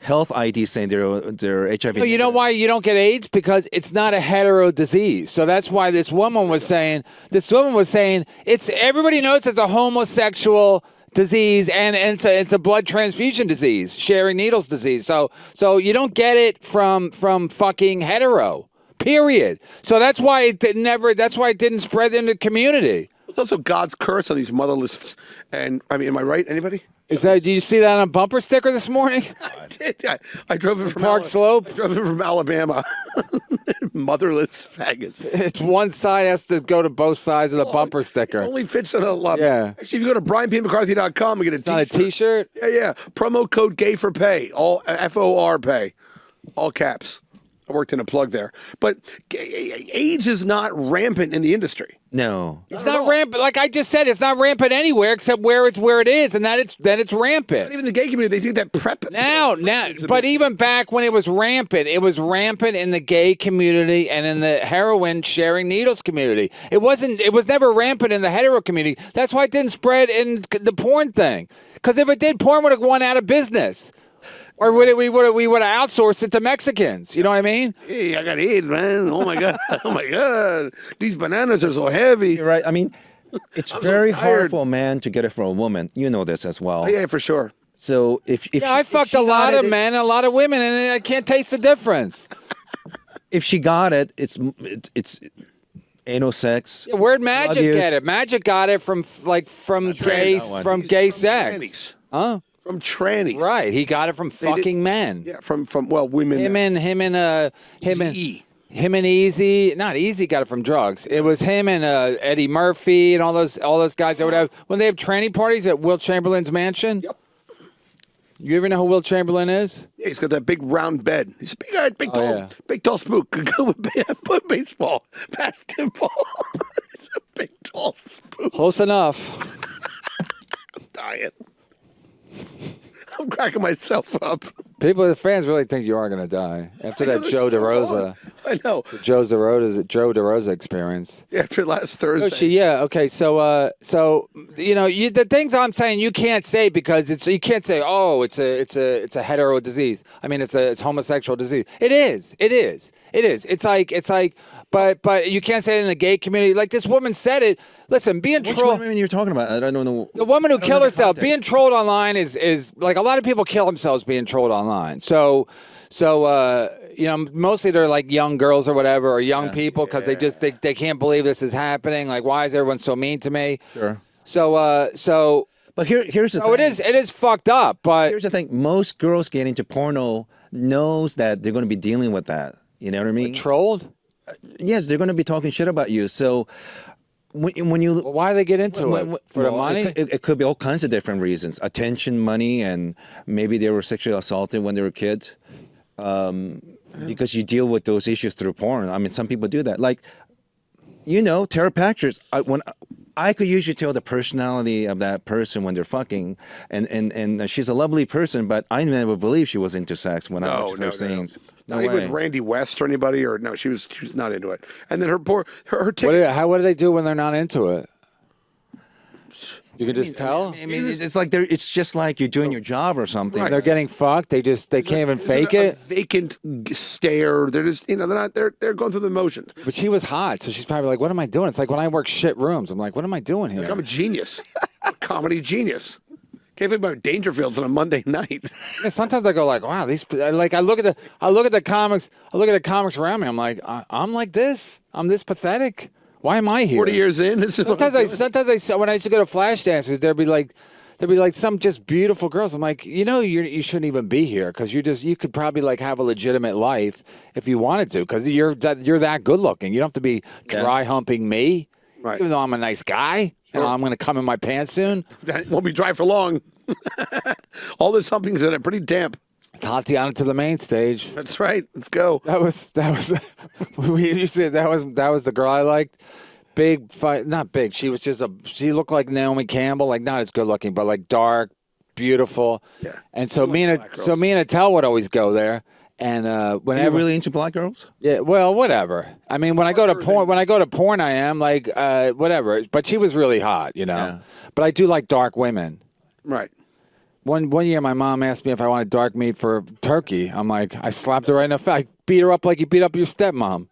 health IDs saying they're HIV. No, you know why you don't get AIDS? Because it's not a hetero disease. So that's why this woman was saying it's everybody knows it's a homosexual disease and it's a blood transfusion disease, sharing needles disease. So you don't get it from fucking hetero. Period. So that's why it didn't spread in the community. It's also God's curse on these motherless. And I mean, am I right? Anybody? Did you see that on a bumper sticker this morning? I did. I drove it from Park Slope? I drove it from Alabama. Motherless faggots. It's one side has to go to both sides of the bumper sticker. It only fits on a lot. Yeah. Actually, if you go to BrianPMcCarthy.com and get a It's not a T-shirt. Yeah. Promo code gay for pay. All FOR pay. All caps. I worked in a plug there. But AIDS is not rampant in the industry. No. It's not rampant. Like I just said, it's not rampant anywhere except where it is, and then it's rampant. Even the gay community, they think that PrEP. Now, but even back when it was rampant in the gay community and in the heroin sharing needles community. It was never rampant in the hetero community. That's why it didn't spread in the porn thing. Because if it did, porn would have gone out of business. Or we would have outsourced it to Mexicans. You know what I mean? Hey, I got AIDS, man. Oh my god. Oh my god. These bananas are so heavy. You're right. I mean, it's I'm very so hard tired. for a man to get it from a woman. You know this as well. Oh, yeah, for sure. So if I fucked a lot of men and a lot of women, and I can't taste the difference. If she got it, anal sex. Yeah, where'd Magic Plug get is- it? Magic got it from gay that one. from He's gay from sex. trannies. Huh? From trannies. Right. He got it from fucking men. Yeah, from women. Him and Eazy-E. him and Easy, not Easy got it from drugs. It was him and Eddie Murphy and all those guys that would have when they have tranny parties at Wilt Chamberlain's mansion. Yep. You ever know who Wilt Chamberlain is? Yeah, he's got that big round bed. He's a big guy, yeah. big tall spook. Could go with baseball, basketball. He's a big tall spook. Close enough. I'm dying. I'm cracking myself up. The fans really think you are going to die after I know, that they're Joe so DeRosa. wrong. I know. Joe DeRosa experience. After last Thursday. Yoshi, yeah, okay. So the things I'm saying you can't say because you can't say it's a hetero disease. I mean it's homosexual disease. It is. It's like but you can't say it in the gay community. Like this woman said it. Listen, being Which trolled. women you're talking about? I don't know. The woman who I don't killed know the herself, context. being trolled online is like a lot of people kill themselves being trolled online. So mostly they're like young girls or whatever, or young people because they can't believe this is happening. Like, why is everyone so mean to me? Sure. So But here's the thing. it is fucked up. But Here's the thing. Most girls get into porno knows that they're going to be dealing with that. You know what I mean? trolled. Yes, they're going to be talking shit about you. So when you Well, why do they get into it for the money? It could be all kinds of different reasons: attention, money, and maybe they were sexually assaulted when they were kids. Because you deal with those issues through porn. I mean, some people do that. Like, Tara Packers. When I could usually tell the personality of that person when they're fucking, and she's a lovely person, but I never believed she was into sex when I watched her scenes. No Not even way. with Randy West or anybody, or no, she was not into it. And then her What do they do when they're not into it? You can just tell. I mean, it's like it's just like you're doing your job or something. Right. They're getting fucked. They can't even fake a it. vacant stare. They're just they're going through the motions. But she was hot, so she's probably like, "What am I doing?" It's like when I work shit rooms. I'm like, "What am I doing here?" Like, I'm a genius, a comedy genius. Can't believe my Dangerfields on a Monday night. Yeah, sometimes I go like, "Wow, these." Like I look at the comics. I look at the comics around me. I'm like, I'm like this. I'm this pathetic. Why am I here? 40 years in. This is Sometimes when I used to go to flash dances, there'd be like some just beautiful girls. I'm like, you shouldn't even be here because you could probably like have a legitimate life if you wanted to because you're that good looking. You don't have to be dry humping me, Right. even though I'm a nice guy and I'm going to come in my pants soon. That won't be dry for long. All this humping's in it, pretty damp. Tatiana to the main stage. That's right. Let's go. That was we used to, that was the girl I liked. Big fight, not big. She looked like Naomi Campbell, like not as good looking, but like dark, beautiful. Yeah. And so me black girls. and Attell would always go there. And Are you whenever really into black girls? yeah, well, whatever. I mean, when I go to porn, I am like whatever. But she was really hot, Yeah. But I do like dark women. Right. One year, my mom asked me if I wanted dark meat for turkey. I'm like, I slapped her right in the face. I beat her up like you beat up your stepmom.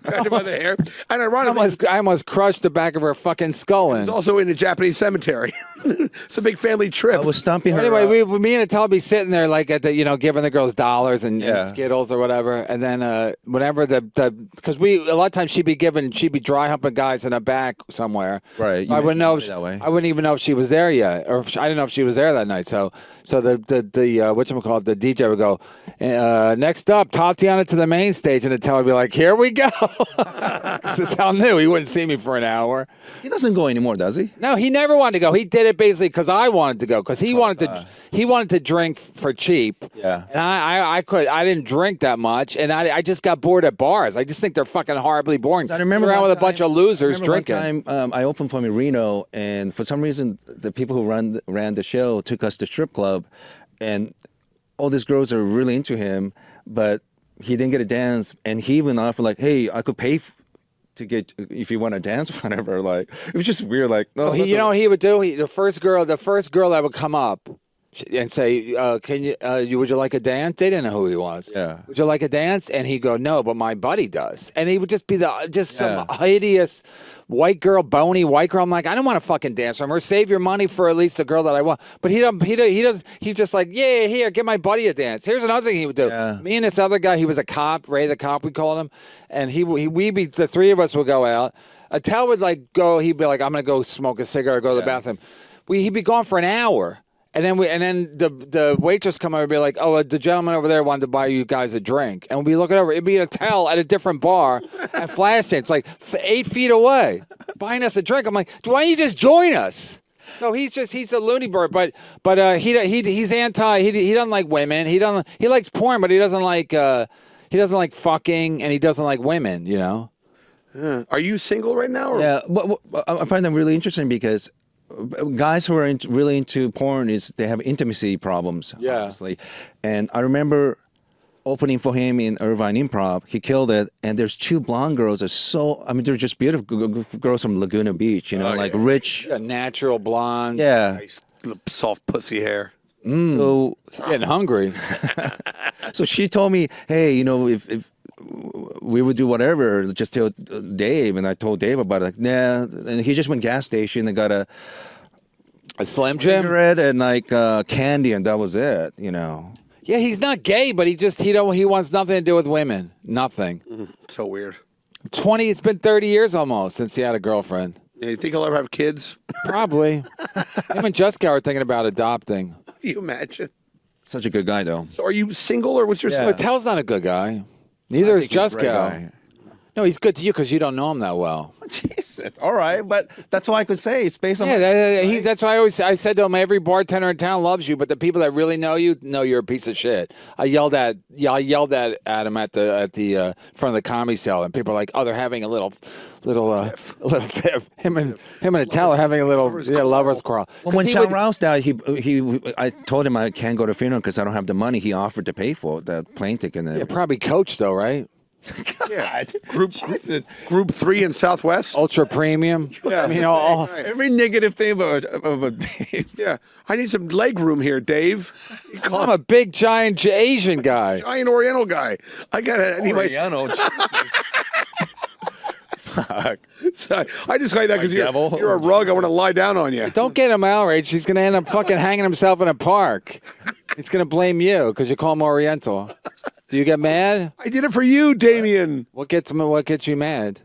Grabbed her by the hair. And ironically, I almost crushed the back of her fucking skull in. it's also in a Japanese cemetery. It's a big family trip. I was stomping her. Anyway, me and Attell be sitting there like at the, giving the girls dollars and Yeah. Skittles or whatever. And then whenever because a lot of times she'd be dry humping guys in the back somewhere. Right, So you I wouldn't know. mentioned it that way. I wouldn't even know if she was there yet, or I didn't know if she was there that night. So the whatchamacallit, the DJ would go, next up, Tatiana to the main stage, and Attell would be like, here we go. Because Attell knew he wouldn't see me for an hour. He doesn't go anymore, does he? No, he never wanted to go. He did it basically because I wanted to go because he wanted to drink for cheap. Yeah. And I didn't drink that much, and I just got bored at bars. I just think they're fucking horribly boring. I remember Sit around one with a bunch time- of losers I remember drinking. One time, I opened for Reno, and for some reason, the people who ran the show took us to strip club, and all these girls are really into him, but he didn't get a dance, and he even offered like, "Hey, I could pay to get if you want to dance or whatever." Like, it was just weird. Like, no, You know what he would do? The first girl that would come up, and say, "Can would you like a dance?" They didn't know who he was. Yeah. Would you like a dance? And he'd go, "No, but my buddy does." And he would just be some hideous white girl, bony white girl. I'm like, I don't want to fucking dance from her. Save your money for at least the girl that I want. But he does. He's just like, yeah, here, give my buddy a dance. Here's another thing he would do. Yeah. Me and this other guy, he was a cop, Ray the cop, we called him, and the three of us would go out. Attell would like go. He'd be like, I'm gonna go smoke a cigarette, or go to the bathroom. He'd be gone for an hour. And then the waitress come over and be like, "Oh, the gentleman over there wanted to buy you guys a drink." And we'd be looking over. It'd be a tell at a different bar at Flashdance, like 8 feet away, buying us a drink. I'm like, "Why don't you just join us?" So he's a loony bird, but he's anti. He doesn't like women. He likes porn, but he doesn't like fucking, and he doesn't like women. You know. Are you single right now? Or? Yeah, but I find them really interesting because guys who are really into porn they have intimacy problems, obviously. And I remember opening for him in Irvine Improv. He killed it. And there's two blonde girls. They're just beautiful girls from Laguna Beach, like rich. Yeah, natural blondes. Yeah. Nice, soft pussy hair. So Getting hungry. So she told me, hey, if we would do whatever, just tell Dave. And I told Dave about it. Like, nah. And he just went gas station and got a Slim Jim. cigarette and like candy, and that was it. Yeah, he's not gay, but he wants nothing to do with women. Nothing. So weird. It's been 30 years almost since he had a girlfriend. Yeah, you think he'll ever have kids? Probably. Him and Jessica are thinking about adopting. Can you imagine? Such a good guy, though. So are you single or what's your Yeah. But Tell's not a good guy. Neither is I think he's a great Jessica. guy. No, he's good to you because you don't know him that well. Jesus, all right, but that's all I could say. It's based on Yeah, that's why I said to him, every bartender in town loves you, but the people that really know you know you're a piece of shit. I yelled at him at the front of the comedy cell, and people are like, oh, they're having a little tiff. Him and Attell are having a little lovers quarrel. Well, when Sean Rouse died, I told him I can't go to the funeral because I don't have the money. He offered to pay for the plane ticket. And Yeah, probably coach though, right? Yeah. Group 3 in Southwest. Ultra premium. Yeah, I mean, right. every negative thing about Dave. Yeah, I need some leg room here, Dave. I'm a big giant Asian guy. Giant Oriental guy. I got it anyway. Oriental, Jesus. Fuck. Sorry, I just like that because devil. you're a rug. I want to lie down on you. Don't get him outraged. He's gonna end up fucking hanging himself in a park. He's gonna blame you because you call him Oriental. Do you get mad? I did it for you, Damien. What gets you mad?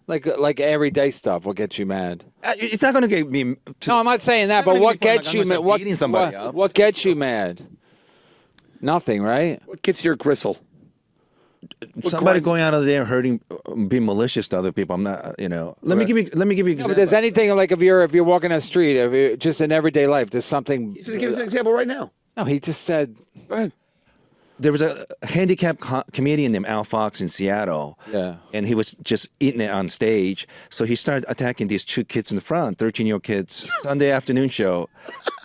Like everyday stuff. What gets you mad? It's not going to get me. No, I'm not saying that. It's not But gonna what be fun, gets like, you I'm mad? gonna start beating somebody up. What gets you mad? Nothing, right? What gets your gristle? Somebody going out of there hurting, being malicious to other people. I'm not. Let me give you. Let me give you. No, but there's anything like if you're walking on the street, just in everyday life, there's something. He's going to give us an example right now. No, he just said. Go ahead. There was a handicapped comedian named Al Fox in Seattle. Yeah. And he was just eating it on stage. So he started attacking these two kids in the front, 13-year-old kids, Sunday afternoon show.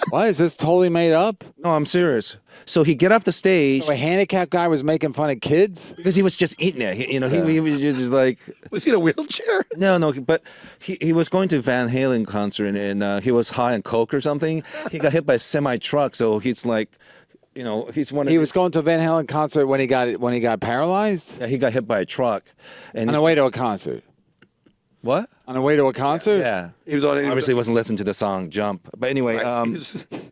Why is this totally made up? No, I'm serious. So he get off the stage So a handicapped guy was making fun of kids? because he was just eating it. He was just like, Was he in a wheelchair? no, but he was going to Van Halen concert and he was high on coke or something. He got hit by a semi truck, so he's like, he's one of He was going to a Van Halen concert when he got paralyzed? Yeah, he got hit by a truck. And On the way to a concert. What? On the way to a concert? Yeah. He was on. Obviously, wasn't listening to the song "Jump," but anyway,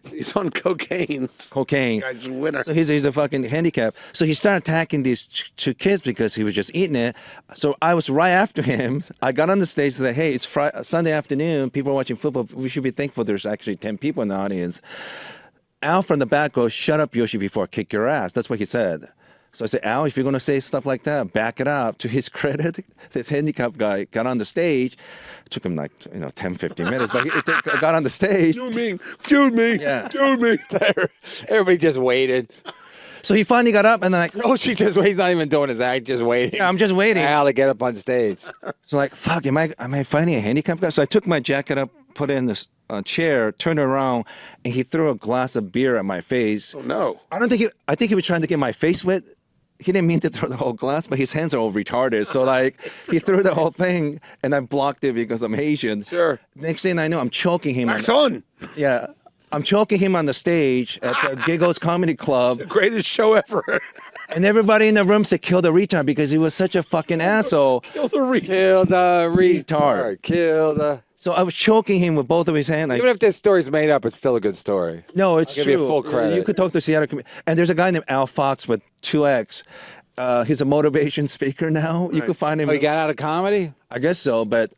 he's on cocaine. cocaine. Guy's a winner. So he's a fucking handicap. So he started attacking these two kids because he was just eating it. So I was right after him. I got on the stage and said, "Hey, it's Sunday afternoon. People are watching football. We should be thankful there's actually 10 people in the audience." Al from the back goes, "Shut up, Yoshi, before I kick your ass." That's what he said. So I said, Al, if you're going to say stuff like that, back it up. To his credit, this handicapped guy got on the stage. It took him like 10, 15 minutes, but he got on the stage. Excuse me. Yeah. Excuse me. Everybody just waited. So he finally got up and then She just he's not even doing his act, just waiting. yeah, I'm just waiting. Al to get up on stage. So like, fuck, am I fighting a handicapped guy? So I took my jacket up, put it in this chair, turned around, and he threw a glass of beer at my face. Oh no. I think he was trying to get my face wet. He didn't mean to throw the whole glass, but his hands are all retarded. So like, he threw the whole thing, and I blocked it because I'm Asian. Sure. Next thing I know, I'm choking him. Wax on. Yeah. I'm choking him on the stage at the Giggles Comedy Club, Greatest show ever. and everybody in the room said, "Kill the retard," because he was such a fucking asshole. Kill the retard. Kill the Retard. retard. Kill the. So I was choking him with both of his hands. Like, Even if this story's made up, it's still a good story. no, it's I'll true. give you full credit. You could talk to Seattle, and there's a guy named Al Fox with 2X. He's a motivation speaker now. You could find him. Oh, he got out of comedy? I guess so, but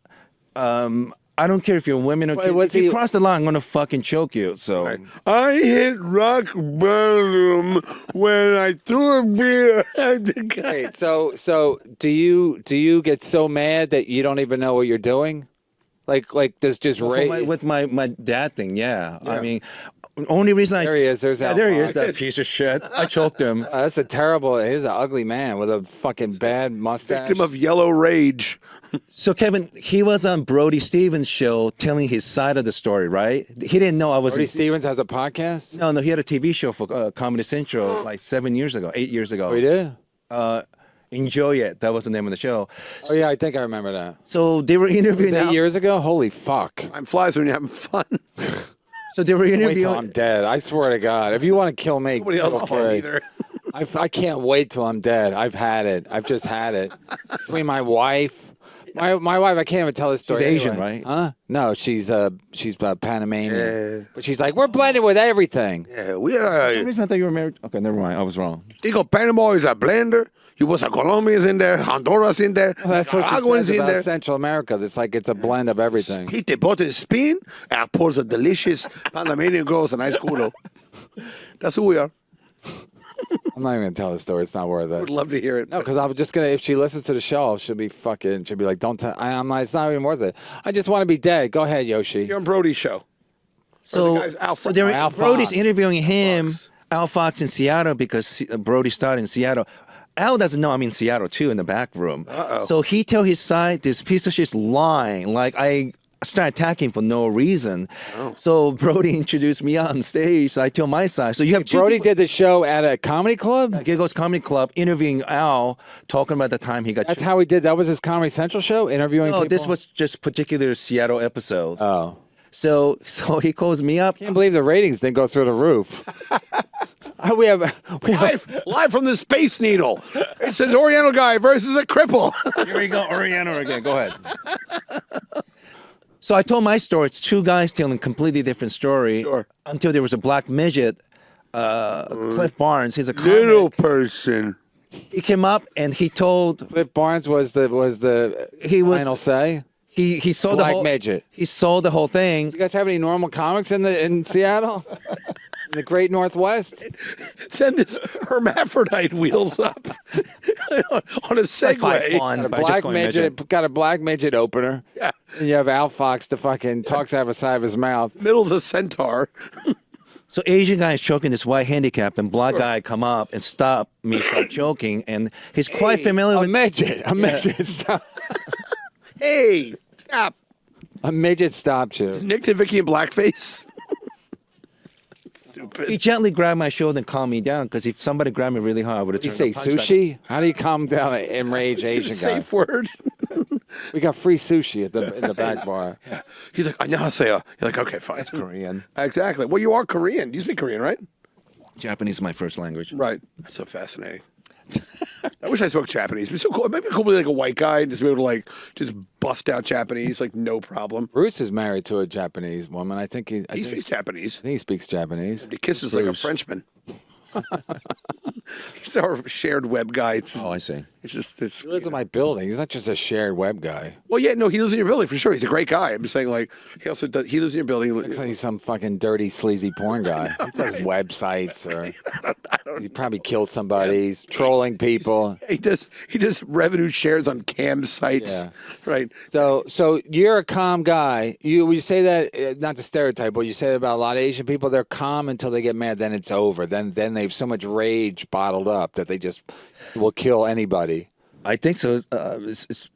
I don't care if you're women or Wait, kids. what's If you he- cross the line, I'm gonna fucking choke you. So I hit rock bottom when I threw a beer at the guy. Wait, so do you get so mad that you don't even know what you're doing? Like there's just with my dad thing, yeah. I mean, only reason I There he is. There's yeah, Al there he is, Fox. that piece of shit. I choked him. That's a terrible. He's an ugly man with a fucking bad mustache. Victim of yellow rage. So Kevin, he was on Brody Stevens' show telling his side of the story, right? He didn't know I was. Brody Stevens has a podcast. No, he had a TV show for Comedy Central like 8 years ago. Oh, he did. Enjoy It. That was the name of the show. Oh yeah, I think I remember that. So they were Was interviewing. that Al- 8 years ago? Holy fuck! Time flies when you're having fun. So they were Wait till interviewing. I'm dead. I swear to God, if you want to kill me, Nobody feel else can free. either. I can't wait till I'm dead. I've had it. I've just had it. Between my wife, my wife, I can't even tell this story. She's Asian, anyway. right? Huh? No, she's Panamanian. Yeah. But she's like, we're blended with everything. Yeah, we For are. some reason I thought you were married. Okay, never mind. I was wrong. Digo, Panama is a blender. You was a Colombians in there, Honduras in there, Well, that's what she Nicaraguans says in about there. Central America. It's like it's a blend of everything. He te bote the spin and pours a delicious Panamanian girls a nice culo. That's who we are. I'm not even gonna tell the story. It's not worth Would it. love to hear it. No, because I'm just gonna. If she listens to the show, she'll be like, "Don't tell." I'm like, it's not even worth it. I just want to be dead. Go ahead, Yoshi. You're on Brody's show. So, the guy's Al so Fox. they were, Al Brody's Fox. interviewing him, Fox. Al Fox in Seattle, because Brody started in Seattle. Al doesn't know I'm in Seattle too in the back room. So he tell his side, this piece of shit's lying. Like I start attacking for no reason. So Brody introduced me on stage. So I tell my side. So you have two Brody people- did the show at a comedy club. Giggles Comedy Club interviewing Al, talking about the time he got. That's how he did. That was his Comedy Central show, interviewing No, people. this was just particular Seattle episode. Oh, So he calls me up. can't believe the ratings didn't go through the roof. we have Live from the Space Needle. It says Oriental guy versus a cripple. Here we go, Oriana again. Go ahead. So I told my story. It's two guys telling a completely different story. Sure. Until there was a black midget, Cliff Barnes. He's a comic. Little person. He came up and he told Cliff Barnes was the He was- final say. he saw the Black whole midget. He saw the whole thing. You guys have any normal comics in Seattle? In the Great Northwest? Then this hermaphrodite wheels up on a Like 5 Segway. fun, Got a but I just black call him midget, got a black midget opener. Yeah. And you have Al Fox, the fucking talks out of the side of his mouth. Middle's a centaur. So Asian guy is choking this white handicap, and black guy come up and stop me from choking, and he's quite familiar A with. midget, stop. Hey, stop. A midget stops you. Nick to Vicky in blackface. Stupid. He gently grabbed my shoulder and calmed me down, because if somebody grabbed me really hard, I would have You turned say the punch sushi? How do you calm down an enraged It's Asian a guy? safe word. We got free sushi in the back bar. He's like, 안녕하세요. You're like, okay, fine. That's Korean. Exactly. Well, you are Korean. You speak Korean, right? Japanese is my first language. Right. That's so fascinating. I wish I spoke Japanese. It'd be so cool. Maybe cool to be like a white guy and just be able to like just bust out Japanese, like no problem. Bruce is married to a Japanese woman. I think He speaks Japanese. I think he speaks Japanese. He kisses like a Bruce. Frenchman. He's our shared web guy. Oh, I see. It's just it's He lives in my building. He's not just a shared web guy. well, yeah, no, he lives in your building for sure. He's a great guy. I'm just saying, like, he also does. He lives in your building. Looks like he's some fucking dirty, sleazy porn guy. He does websites or he probably killed somebody. He's trolling people. He does revenue shares on cam sites, Yeah. right? So you're a calm guy. You say that not to stereotype, but you say that about a lot of Asian people. They're calm until they get mad. Then it's over. Then they have so much rage bottled up that they just will kill anybody. I think so. It's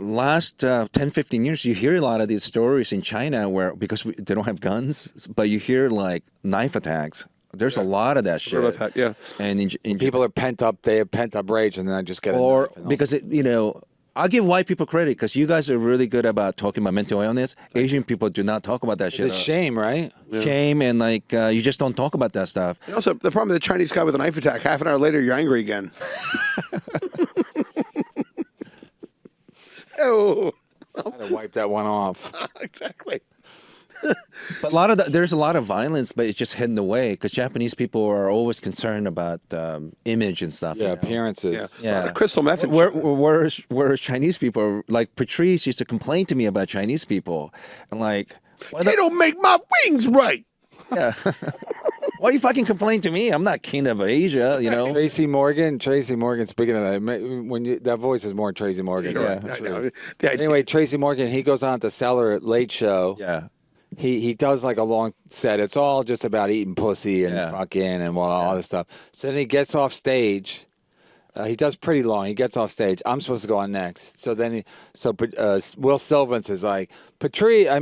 last 10, 15 years, you hear a lot of these stories in China where, because they don't have guns, but you hear like knife attacks. There's a lot of that shit. about that, yeah. And in People are pent up. They have pent up rage, and then I just get a or knife and they'll- because I'll give white people credit because you guys are really good about talking about mental illness. Asian people do not talk about that shit. It's shame, right? Shame and like you just don't talk about that stuff. And also, the problem with the Chinese guy with a knife attack, half an hour later, you're angry again. Oh, I had to wipe that one off. exactly. But there's a lot of violence, but it's just hidden away because Japanese people are always concerned about image and stuff. Yeah, you know? appearances. A lot of crystal meth. and Whereas Chinese people, like Patrice used to complain to me about Chinese people, and like, They don't make my wings right. yeah, why do you fucking complain to me? I'm not king of Asia, you know. Tracy Morgan. Speaking of that, that voice is more Tracy Morgan. You're Yeah. right. I know. Yeah, Anyway, Tracy Morgan, he goes on to Cellar at Late Show. Yeah. He does like a long set. It's all just about eating pussy and Yeah. fucking and all this stuff. So then he gets off stage. He does pretty long. He gets off stage. I'm supposed to go on next. So then Will Sylvans is like, Patrice, who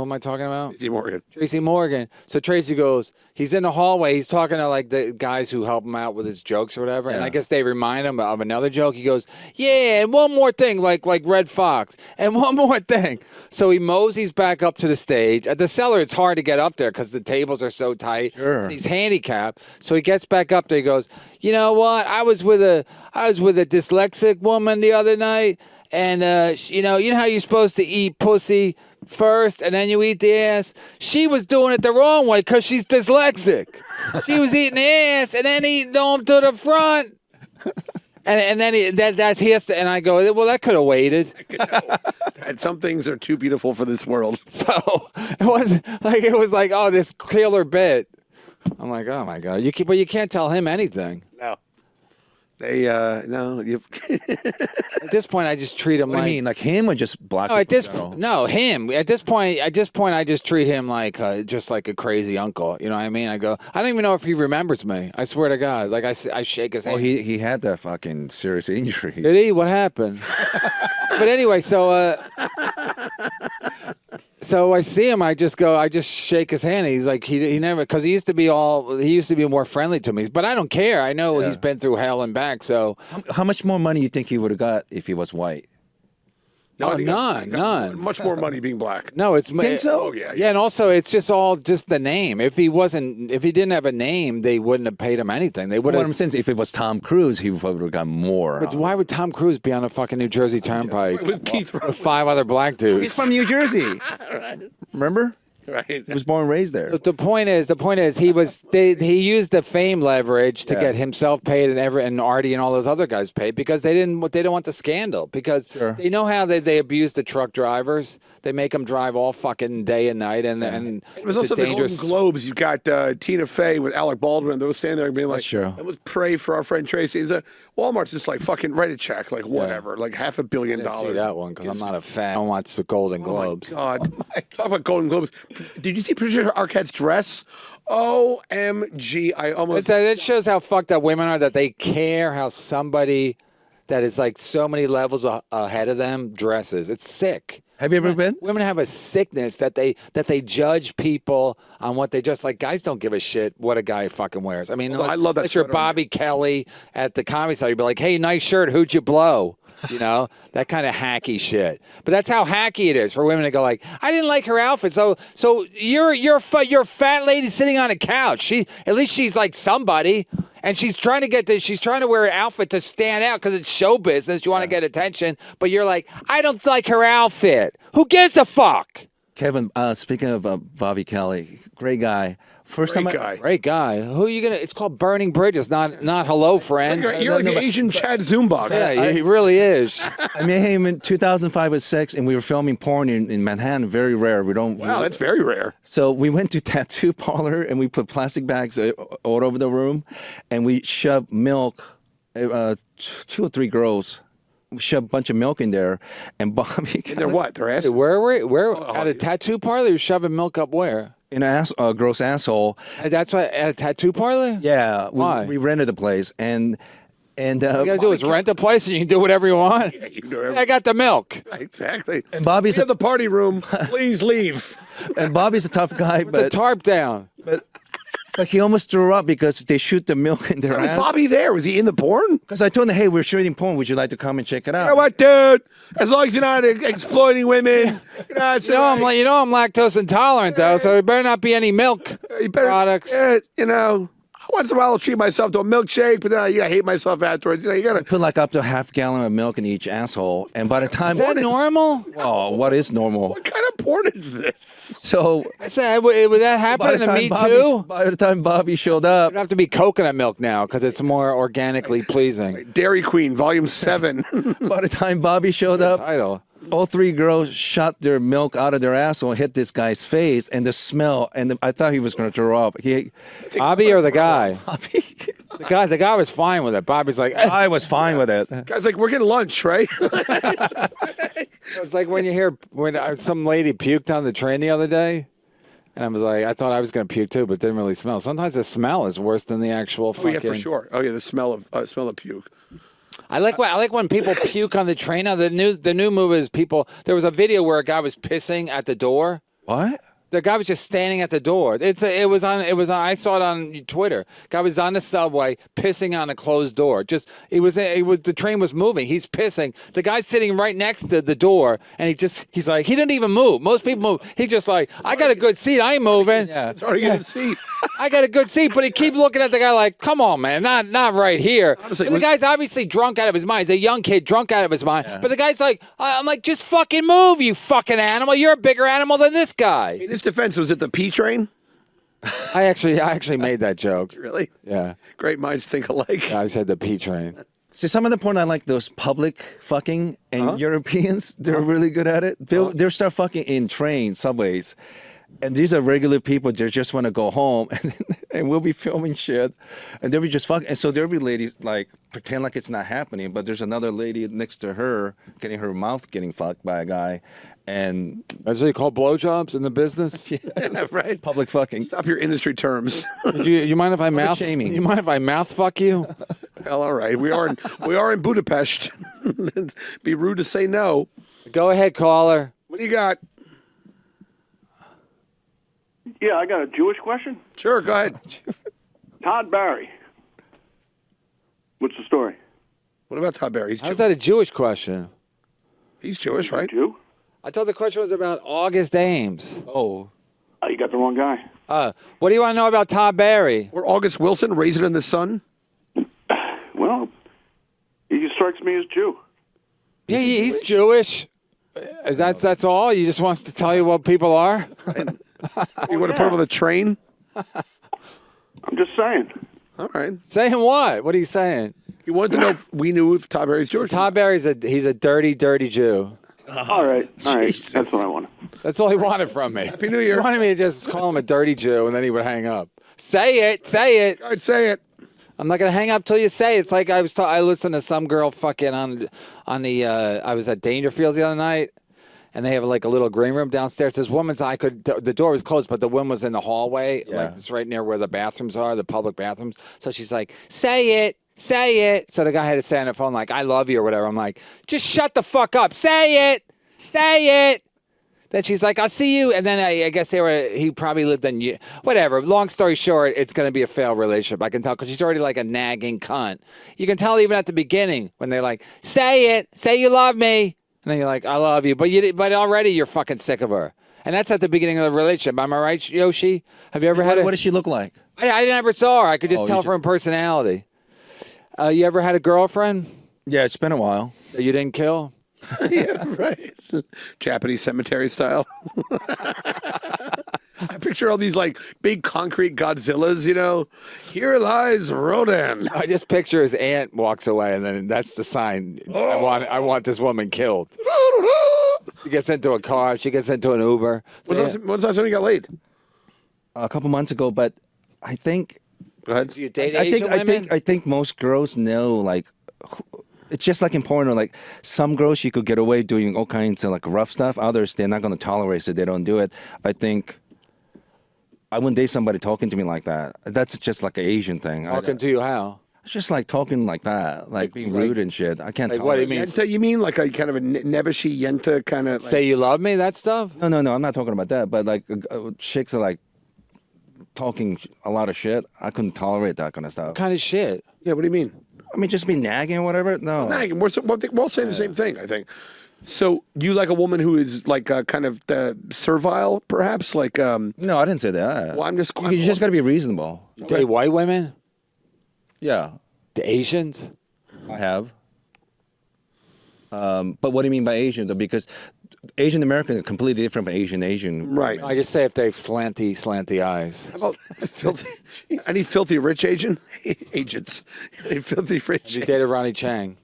am I talking about? Tracy Morgan. Tracy Morgan. So Tracy goes, he's in the hallway. He's talking to like the guys who help him out with his jokes or whatever. And I guess they remind him of another joke. He goes, yeah, and one more thing, like Red Fox. And one more thing. So he moseys back up to the stage. At the Cellar, it's hard to get up there because the tables are so tight. Sure. He's handicapped. So he gets back up there. He goes, you know what? I was with a dyslexic woman the other night. And, you know how you're supposed to eat pussy first and then you eat the ass? She was doing it the wrong way because she's dyslexic. She was eating the ass and then eating them to the front. And then he has to, and I go, well, that could have waited. And some things are too beautiful for this world. So it was like, oh, this killer bit. I'm like, oh my God. But you can't tell him anything. No. They, no. At this point, I just treat him What do you mean, like him or just black No, people? at this in general? no him. At this point, I just treat him like just like a crazy uncle. You know what I mean? I go, I don't even know if he remembers me. I swear to God. Like I shake his hand. Oh, he had that fucking serious injury. Did he? What happened? But anyway, so I see him. I just shake his hand. He's like he never because he used to be more friendly to me. But I don't care. I know he's been through hell and back. So How much more money you think he would have got if he was white? No, I think none. Much more money being black. no, it's Think so? Oh, yeah. Yeah, and also it's just the name. If he didn't have a name, they wouldn't have paid him anything. They would What have. I'm saying is if it was Tom Cruise, he would have got more. But why would Tom Cruise be on a fucking New Jersey Turnpike With Keith with 5 other black dudes? He's from New Jersey. Remember? Right. He was born and raised there. But the point is, he used the fame leverage to get himself paid and Artie and all those other guys paid because they don't want the scandal because they know how they abuse the truck drivers. They make them drive all fucking day and night and It was it's also a dangerous. the Golden Globes. You've got Tina Fey with Alec Baldwin. They were standing there being like, That's true. let's pray for our friend Tracy. Walmart's just like, fucking write a check, like whatever, like $500 million. I didn't see that one because I'm not a fan. I don't watch the Golden Globes. God. Talk about Golden Globes. Did you see Patricia Arquette's dress? OMG. I almost... That shows how fucked up women are that they care how somebody that is like so many levels ahead of them dresses. It's sick. Have you ever been? Women have a sickness that they judge people on what they just like. Guys don't give a shit what a guy fucking wears. I mean, I love that unless you're sweater. Bobby Kelly at the Comedy Store, you'd be like, "Hey, nice shirt. Who'd you blow?" You know, that kind of hacky shit. But that's how hacky it is for women to go like, "I didn't like her outfit." So you're a fat lady sitting on a couch. At least she's like somebody. And she's trying to get this. She's trying to wear an outfit to stand out because it's show business. You want to get attention, but you're like, I don't like her outfit. Who gives a fuck? Kevin, speaking of Bobby Kelly, great guy. First Great time guy. Great guy. Who are you gonna? It's called Burning Bridges, not hello, friend. You're like the Asian Chad Zumba. Yeah, he really is. I met him in 2005 or 6, and we were filming porn in Manhattan. Very rare. We don't. Wow, that's very rare. So we went to tattoo parlor, and we put plastic bags all over the room, and we shoved milk. 2 or 3 girls. We shoved a bunch of milk in there, and Bobby. They're what? They're asses? Where at a tattoo parlor? You're shoving milk up where? In a gross asshole. That's why at a tattoo parlor. Yeah, Why? we rented the place, and All you gotta do is rent a place, and you can do whatever you want. Yeah, you can do everything. I got the milk. Exactly. And Bobby's We have the party room. Please leave. and Bobby's a tough guy, Put the but tarp down. but Like he almost threw up because they shoot the milk in their Was ass. Bobby there? Was he in the porn? Because I told him, hey, we're shooting porn. Would you like to come and check it out? You know what, dude? As long as you're not exploiting women, it's You know, all right. I'm lactose intolerant though, so there better not be any milk You better- products. you know, once in a while I'll treat myself to a milkshake, but then I hate myself afterwards. You know, you gotta. Put like up to half gallon of milk in each asshole. And by the time. Is that normal? Oh, what is normal? What kind of porn is this? So. I said, would that happen to Me Too? By the time Bobby showed up. It'd have to be coconut milk now because it's more organically pleasing. Dairy Queen, Volume 7. By the time Bobby showed up, Title. all three girls shot their milk out of their asshole and hit this guy's face, and the smell, and I thought he was going to throw up. Bobby or the guy? Bobby, The guy was fine with it. Bobby's like, I was fine with it. Guys, like, we're getting lunch, right? it's like when you hear when some lady puked on the train the other day, and I was like, I thought I was going to puke too, but it didn't really smell. Sometimes the smell is worse than the actual Oh, fucking. yeah, for sure. Oh, yeah, the smell of puke. I like when people puke on the train. Now the new move is people. There was a video where a guy was pissing at the door. What? The guy was just standing at the door. It was on. I saw it on Twitter. Guy was on the subway pissing on a closed door. The train was moving. He's pissing. The guy's sitting right next to the door, and he's like, he didn't even move. Most people move. He's just like, I got a good seat. I ain't moving. Yeah. It's already getting a seat. I got a good seat, but he keeps looking at the guy like, come on, man, not right here. Honestly, And the guy's obviously drunk out of his mind. He's a young kid drunk out of his mind. But the guy's like, I'm like, just fucking move, you fucking animal. You're a bigger animal than this guy. In his defense, was it the P train? I actually made that joke. Really? Yeah. Great minds think alike. I said the P train. See, some of the porn I like those public fucking, and Europeans, they're really good at it. They'll start fucking in trains, subways. And these are regular people. They just want to go home, and we'll be filming shit, and they'll be just fucking. And so there'll be ladies like pretend like it's not happening, but there's another lady next to her getting her mouth getting fucked by a guy, and That's what you call blowjobs in the business. Yeah, right. public fucking. Stop your industry terms. You mind if I mouth? shaming. You mind if I mouth fuck you? Well, all right. We are in Budapest. Be rude to say no. Go ahead, caller. What do you got? Yeah, I got a Jewish question. Sure, go ahead. Todd Barry. What's the story? What about Todd Barry? How's that a Jewish question? He's Jewish, right? Jew? I thought the question was about August Ames. Oh, Oh, you got the wrong guy. What do you want to know about Todd Barry? Or August Wilson, Raisin in the Sun? Well, he strikes me as Jew. Yeah, he's Jewish. Is that's all? You just wants to tell you what people are? You want to put him on the train? I'm just saying. All right. Saying what? What are you saying? You wanted to know if we knew if Todd Barry's Jewish. Todd Barry's he's a dirty, dirty Jew. All right. Jesus. That's what I want. That's all he wanted from me. Happy New Year. He wanted me to just call him a dirty Jew, and then he would hang up. Say it. Say it. I'd say it. I'm not gonna hang up till you say it. It's like I listened to some girl fucking on the I was at Dangerfields the other night, and they have like a little green room downstairs. This woman's the door was closed, but the woman was in the hallway, like it's right near where the bathrooms are, the public bathrooms. So she's like, say it. Say it. So the guy had to say on the phone, like, I love you or whatever. I'm like, just shut the fuck up. Say it. Say it. Then she's like, I'll see you. And then I guess he probably lived in, whatever. Long story short, it's going to be a failed relationship. I can tell because she's already like a nagging cunt. You can tell even at the beginning when they're like, say it. Say you love me. And then you're like, I love you. But already you're fucking sick of her. And that's at the beginning of the relationship. Am I right, Yoshi? Have you ever had what does she look like? I never saw her. I could just Oh, tell you from her personality. You ever had a girlfriend Yeah, it's been a while. that you didn't kill? Yeah, right. Japanese cemetery style. I picture all these like big concrete Godzillas, you know. Here lies Rodan. I just picture his aunt walks away, and then that's the sign. I want this woman killed. She gets into a car. She gets into an Uber. When's the last time you got laid? A couple months ago, but I think Go ahead. Do you date I Asian women? I think most girls know, like, it's just like in porno. Like, some girls you could get away doing all kinds of like rough stuff. Others, they're not going to tolerate it. They don't do it. I think I wouldn't date somebody talking to me like that. That's just like an Asian thing. Talking to you how? It's just like talking like that, like being rude and shit. I can't Like, what do you tolerate mean? it. Yenta, you mean like a kind of a Nebushi Yenta kind of? Say you love me? That stuff? No, I'm not talking about that. But like chicks are like talking a lot of shit. I couldn't tolerate that kind of stuff. What kind of shit? Yeah, what do you mean? I mean, just be nagging or whatever. No. Nagging. We're all saying the same thing, I think. So you like a woman who is like kind of servile, perhaps? Like, No, I didn't say that. well, I'm just. You just got to be reasonable. Date white women? Yeah, The Asians? I have. But what do you mean by Asian, though? Because Asian American is completely different from Asian. Right. I just say if they have slanty eyes. How about filthy? Any filthy rich agents? Any filthy rich? You dated Ronnie Chang?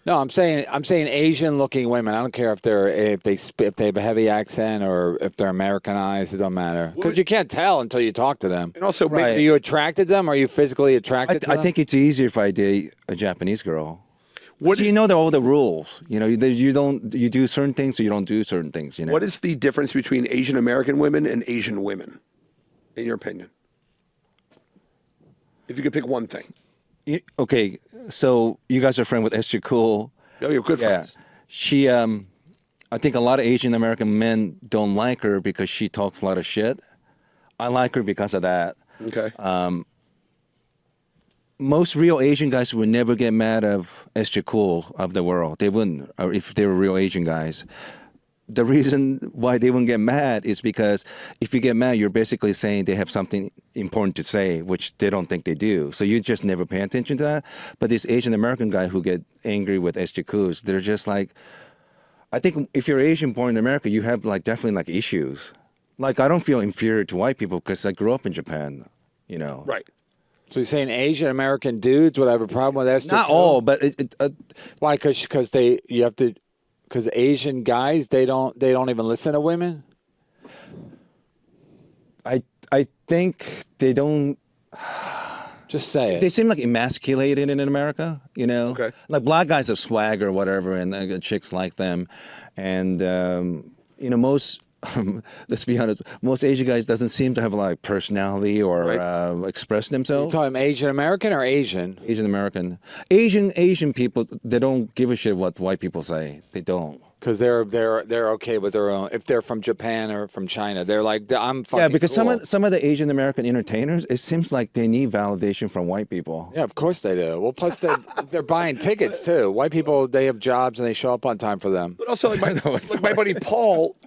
No, I'm saying Asian-looking women. I don't care if they have a heavy accent or if they're Americanized. It don't matter because you can't tell until you talk to them. And also, Right. Are you attracted to them? Are you physically attracted to them? I think it's easier if I date a Japanese girl. What So is- you know all the rules. You know, you do certain things or you don't do certain things. You know. what is the difference between Asian American women and Asian women, in your opinion? If you could pick one thing. Okay, so you guys are friends with Esther Cool. Oh, you're good friends. She, I think a lot of Asian American men don't like her because she talks a lot of shit. I like her because of that. Okay. Most real Asian guys would never get mad of Esther Cool of the world. They wouldn't, or if they were real Asian guys. The reason why they wouldn't get mad is because if you get mad, you're basically saying they have something important to say, which they don't think they do. So you just never pay attention to that. But this Asian American guy who get angry with SGQs, they're just like, I think if you're Asian born in America, you have like definitely like issues. Like I don't feel inferior to white people because I grew up in Japan, you know. Right. So you're saying Asian American dudes would have a problem with Esther? Not Cool? all, but Why? Because Asian guys they don't even listen to women. I think they don't. Just say it. They seem like emasculated in America, you know. Okay. Like black guys have swag or whatever, and chicks like them, and you know most. Let's be honest. Most Asian guys doesn't seem to have like personality or express You themselves. talking Asian American or Asian? Asian American, Asian people, they don't give a shit what white people say. They don't. Because they're okay with their own. If they're from Japan or from China, they're like I'm fucking. Yeah, because cool. some of the Asian American entertainers, it seems like they need validation from white people. Yeah, of course they do. Well, plus they're buying tickets too. White people, they have jobs and they show up on time for them. But also, like my buddy Paul,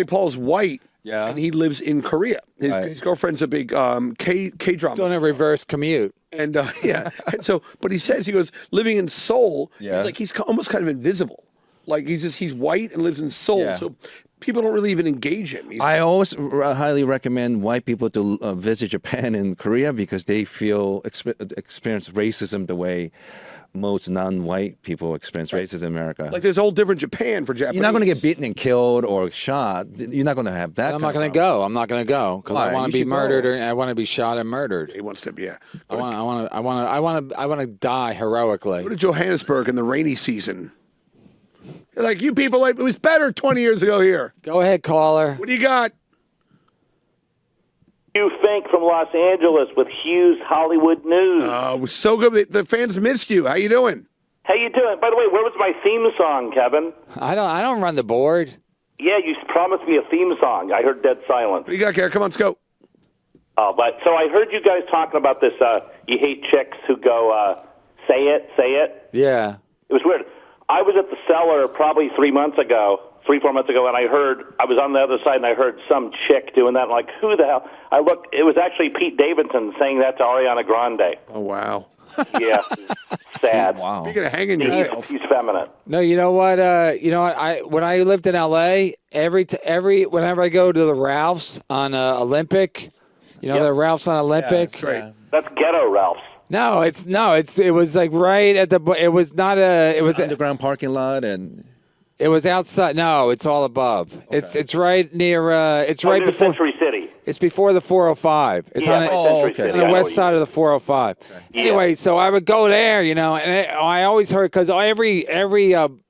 Paul's white. Yeah. And he lives in Korea. His girlfriend's a big K drama. Doing a reverse commute. And yeah, and so, but he goes, living in Seoul, Yeah. he's almost kind of invisible. Like he's white and lives in Seoul, Yeah. so people don't really even engage him. I always highly recommend white people to visit Japan and Korea because they feel experience racism the way most non-white people experience racism in America. Like there's a whole different Japan for Japanese. You're not going to get beaten and killed or shot. You're not going to have that. I'm not going to go. I'm not going to go because I Why? want You to be should murdered go. or I want to be shot and murdered. He wants to be. Yeah. I want to die heroically. Go to Johannesburg in the rainy season. You're like you people, it was better 20 years ago here. Go ahead, caller. What do you got? Hugh Fink from Los Angeles with Hugh's Hollywood News. It was so good. The fans missed you. How you doing? How you doing? By the way, where was my theme song, Kevin? I don't run the board. Yeah, you promised me a theme song. I heard dead silence. What do you got, Gary? Come on, let's go. But so I heard you guys talking about this. You hate chicks who go, say it. Yeah. It was weird. I was at the cellar probably 3 months ago, 3-4 months ago, and I was on the other side, and I heard some chick doing that. I'm like, who the hell? I looked. It was actually Pete Davidson saying that to Ariana Grande. Oh wow. Yeah, sad. Wow. Speaking of hanging yourself. He's feminine. No, you know what? When I lived in L.A., whenever I go to the Ralphs on Olympic, the Ralphs on Olympic. Yeah, Great. That's ghetto Ralph's. No, it was like right at the. It was not a. It was underground parking lot and. It was outside. No, it's all above. Okay. It's right near. It's right near before Century City. It's before the 405. It's Yeah, on, by it, Century okay. City. on the I know west you side mean. of the 405. Yeah. Anyway, so I would go there, and I always heard because every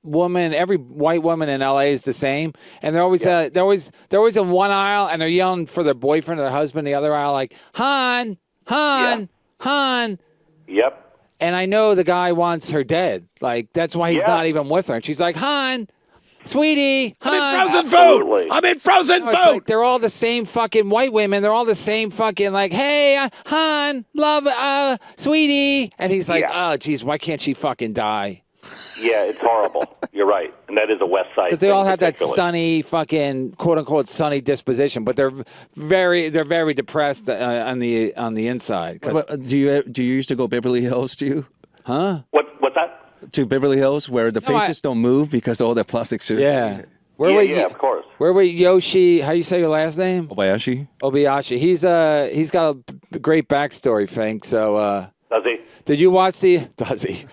woman, every white woman in LA is the same, and they're always in one aisle, and they're yelling for their boyfriend or their husband. The other aisle, like "Han, Han, Han." Yep. And I know the guy wants her dead. Like that's why he's Yeah. not even with her. And she's like, "Han, sweetie, I'm in hon. frozen Absolutely. food. I'm in frozen No, it's food. like they're all the same fucking white women. They're all the same fucking like, hey, hon, love, sweetie. And he's like, Yeah. oh, geez, why can't she fucking die? Yeah, it's horrible. You're right, and that is a West Side. Because they thing all have that particularly. sunny fucking quote unquote sunny disposition, but they're very depressed on the inside. 'Cause- But do you used to go Beverly Hills? Do you What's that? to Beverly Hills where the No, I- faces don't move because all the plastic surgery? yeah. Where Yeah, were yeah, of course. Where were Yoshi? How do you say your last name? Obayashi. Obayashi. He's got a great backstory, Fink. So Does he? did you watch the? Does he?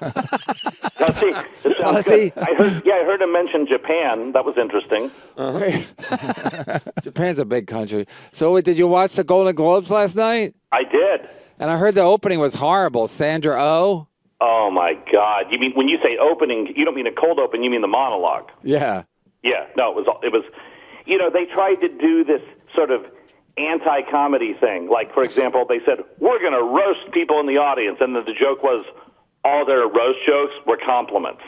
Does he? It sounds Does he? good. I heard him mention Japan. That was interesting. Japan's a big country. So wait, did you watch the Golden Globes last night? I did. And I heard the opening was horrible. Sandra Oh. Oh my God! You mean when you say opening, you don't mean a cold open. You mean the monologue. Yeah. Yeah. No, it was. You know, they tried to do this sort of anti-comedy thing. Like, for example, they said we're going to roast people in the audience, and then the joke was all their roast jokes were compliments.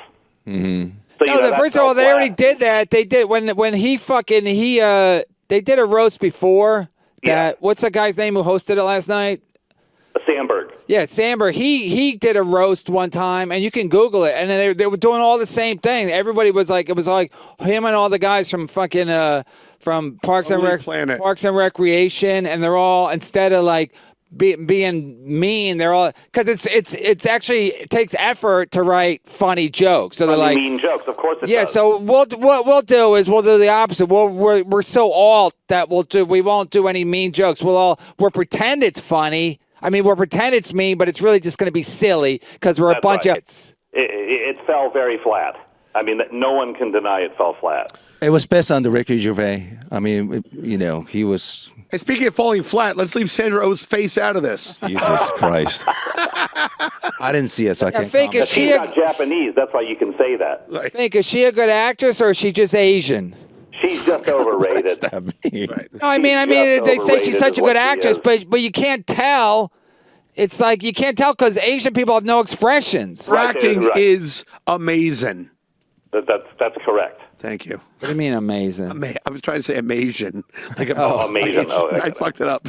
Mm-hmm. So, No, first of all, they already did that. They did when they did a roast before. Yeah. What's the guy's name who hosted it last night? Sandberg. Yeah, Sandberg. He did a roast one time, and you can Google it. And then they were doing all the same thing. Everybody was like, it was like him and all the guys from fucking from Parks and Recreation, and they're all instead of like being mean, they're all because it's actually it takes effort to write funny jokes. So they're like mean jokes, of course. It yeah, does. so what we'll do is we'll do the opposite. We're so alt that we won't do any mean jokes. We'll pretend it's funny. I mean, we'll pretend it's mean, but it's really just going to be silly because we're a That's bunch right. of. It fell very flat. I mean, no one can deny it fell flat. It was best on the Ricky Gervais. I mean, he was. And speaking of falling flat, let's leave Sandra O's face out of this. Jesus Christ. I didn't see it, so I can't Fake comment. is she She's a, not Japanese. That's why you can say that. Fake, is she a good actress or is she just Asian? She's just overrated. Stab me. No, I mean, just they say she's overrated such is a what good she actress, is. but you can't tell. It's like you can't tell because Asian people have no expressions. Her Right, acting right. is amazing. That's correct. Thank you. What do you mean amazing? I was trying to say amazing. Like amazing. Oh, I fucked it up.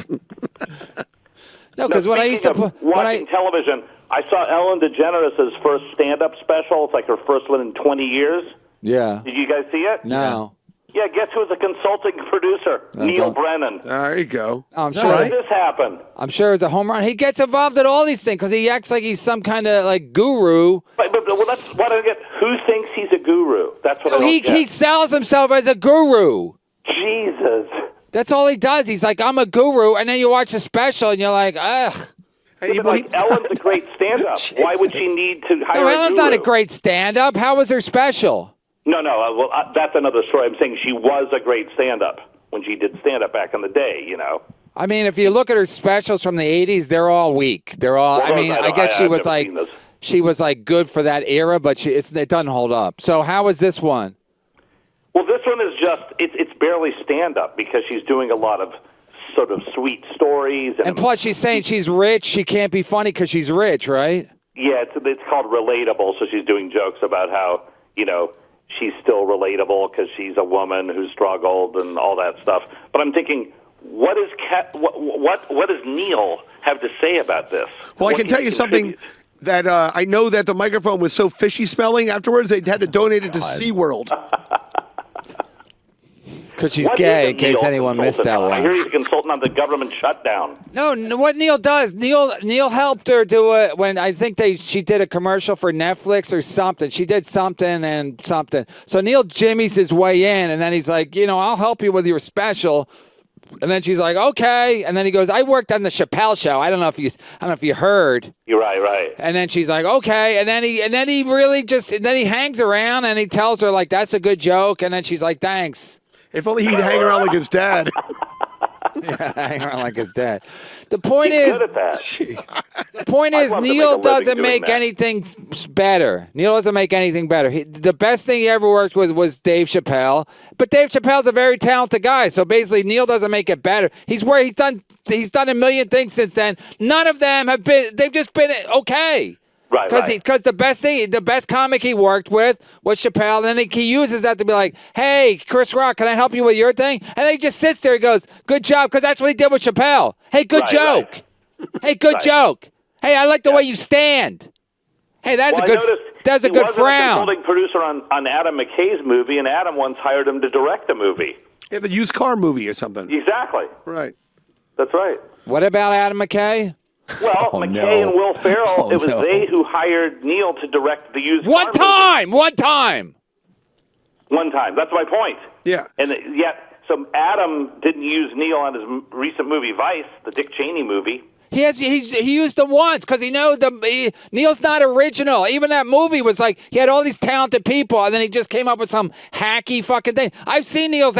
No, because when I used to watching television, I saw Ellen DeGeneres' first stand-up special. It's like her first one in 20 years. yeah, Did you guys see it? no, Yeah, guess who's a consulting producer? Neil don't- Brennan. There you go. I'm How sure. did this happen? I'm sure it's a home run. He gets involved in all these things because he acts like he's some kind of like guru. But well, that's what I don't get. Who thinks he's a guru? That's what I don't He get. sells himself as a guru. Jesus. That's all he does. He's like, I'm a guru, and then you watch a special, and you're like, ugh. Hey, But like Ellen's a great stand-up. Why would she need to hire No, a Ellen's guru? not a great stand-up. How was her special? No. Well, that's another story. I'm saying she was a great stand-up when she did stand-up back in the day. You know. I mean, if you look at her specials from the '80s, they're all weak. They're all. Well, I mean, I guess I've she was never like, seen this. she was like good for that era, but it doesn't hold up. So how is this one? Well, this one is just it's barely stand-up because she's doing a lot of sort of sweet stories And plus, she's saying she's rich. She can't be funny because she's rich, right? yeah, it's called relatable. So she's doing jokes about how she's still relatable because she's a woman who struggled and all that stuff. But I'm thinking, what does Neil have to say about this? Well, I What can he tell you something contribute? that I know that the microphone was so fishy smelling afterwards, they had to donate it to SeaWorld. Because she's What gay, is a in case Neil anyone missed that consultant? I one. hear he's a consultant on the government shutdown. No, what Neil does, Neil helped her do it when I think she did a commercial for Netflix or something. She did something and something. So Neil jimmies his way in, and then he's like, I'll help you with your special. And then she's like, okay. And then he goes, I worked on the Chappelle show. I don't know if you heard. You're right. And then she's like, okay. And then he really then he hangs around and he tells her like, that's a good joke. And then she's like, thanks. If only he'd hang around like his dad. Yeah, hang around like his dad. The point He's is, good at that. the point is, love to make a Neil living doesn't doing make that. anything better. Neil doesn't make anything better. The best thing he ever worked with was Dave Chappelle. But Dave Chappelle's a very talented guy. So basically, Neil doesn't make it better. He's done a million things since then. None of them have been. They've just been okay. Right, Because the best comic he worked with was Chappelle, and then he uses that to be like, hey, Chris Rock, can I help you with your thing? And then he just sits there and goes, good job, because that's what he did with Chappelle. Hey, good Right, joke. right. Hey, good Right. joke. Hey, I like the way you stand. Hey, that's a good frown. He was a consulting producer on Adam McKay's movie, and Adam once hired him to direct a movie. Yeah, the used car movie or something. Exactly. Right. That's right. What about Adam McKay? Well, Oh, McKay no. and Will Ferrell, Oh, it was no. they who hired Neil to direct the used One car movie. time. One time. That's my point. Yeah. And yet, so Adam didn't use Neil on his recent movie Vice, the Dick Cheney movie. He used them once because Neil's not original. Even that movie was like he had all these talented people, and then he just came up with some hacky fucking thing. I've seen Neil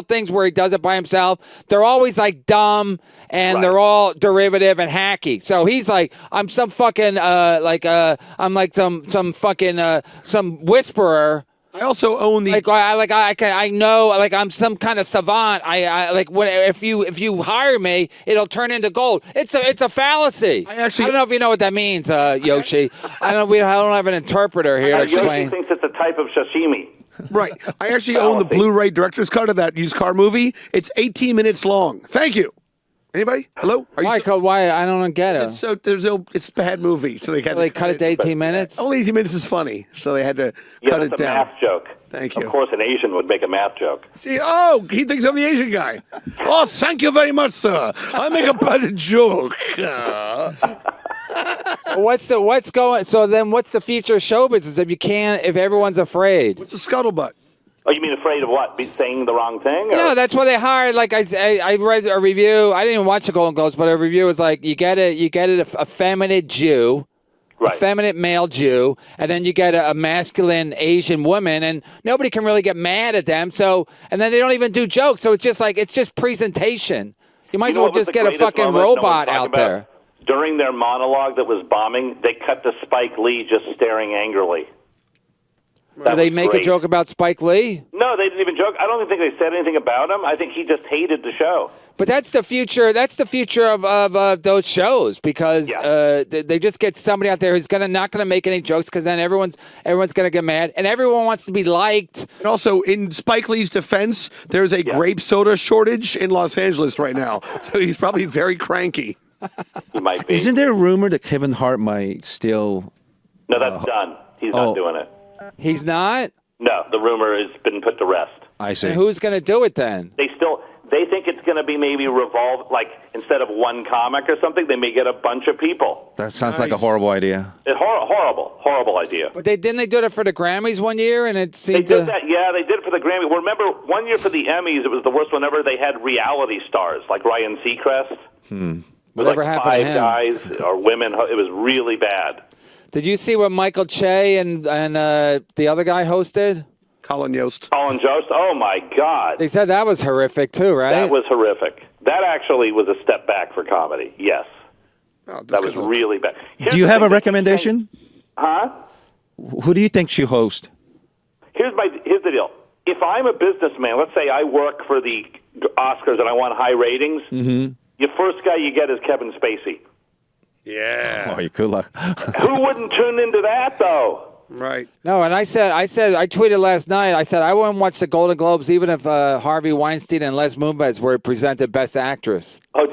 things where he does it by himself. They're always like dumb and Right. they're all derivative and hacky. So he's like, I'm some fucking I'm like some fucking some whisperer. I also own the. I know I'm some kind of savant. If you hire me, it'll turn into gold. It's a fallacy. I don't know if you know what that means, Yoshi. I don't have an interpreter here to Yoshi explain. thinks it's a type of sashimi. Right. I actually own the Blu-ray director's cut of that used car movie. It's 18 minutes long. Thank you. Anybody? Hello? Are you still- Why? I don't get it. So it's a bad movie, so they had They cut it to 18 minutes. Only 18 minutes is funny, so they had to Yeah, cut that's it a down. math joke. Thank you. Of course, an Asian would make a math joke. See, he thinks I'm the Asian guy. Oh, thank you very much, sir. I make a better joke. What's the future of show business if everyone's afraid? What's a scuttlebutt? Oh, you mean afraid of what? Be saying the wrong thing? Or? No, that's why they hired. Like I read a review. I didn't even watch the Golden Globes, but a review was like, you get a effeminate Jew, Right. effeminate male Jew, and then you get a masculine Asian woman, and nobody can really get mad at them. So, and then they don't even do jokes. So it's just presentation. You might as well what was just the get a greatest fucking moment no one robot talked out about? there. During their monologue that was bombing, they cut to Spike Lee just staring angrily. Do they make a joke about Spike Lee? No, they didn't even joke. I don't think they said anything about him. I think he just hated the show. But that's the future. That's the future of those shows because Yeah. they just get somebody out there who's not gonna make any jokes because then everyone's gonna get mad and everyone wants to be liked. And also, in Spike Lee's defense, there's a grape soda shortage in Los Angeles right now, so he's probably very cranky. He might be. Isn't there a rumor that Kevin Hart might still? No, that's done. He's not doing it. He's not. No, the rumor has been put to rest. I see. And who's gonna do it then? They think it's going to be maybe revolve, like instead of one comic or something, they may get a bunch of people. That sounds like a horrible idea. Horrible idea. But didn't they do it for the Grammys one year and it They seemed did that, yeah, they did it for the Grammy. Well, remember, one year for the Emmys, it was the worst one ever. They had reality stars like Ryan Seacrest. Whatever like happened to 5 him? guys or women. It was really bad. Did you see what Michael Che and the other guy hosted? Colin Yost. Colin Jost, oh my God. They said that was horrific too, right? That was horrific. That actually was a step back for comedy. Yes. Oh, That was really bad. Here's Do you the have thing a that recommendation? Huh? Who do you think should host? Here's the deal. If I'm a businessman, let's say I work for the Oscars and I want high ratings, the first guy you get is Kevin Spacey. Yeah. Oh, you good luck. Who wouldn't tune into that, though? Right. No, and I tweeted last night, I said I wouldn't watch the Golden Globes even if Harvey Weinstein and Les Moonves were presented Best Actress. Oh,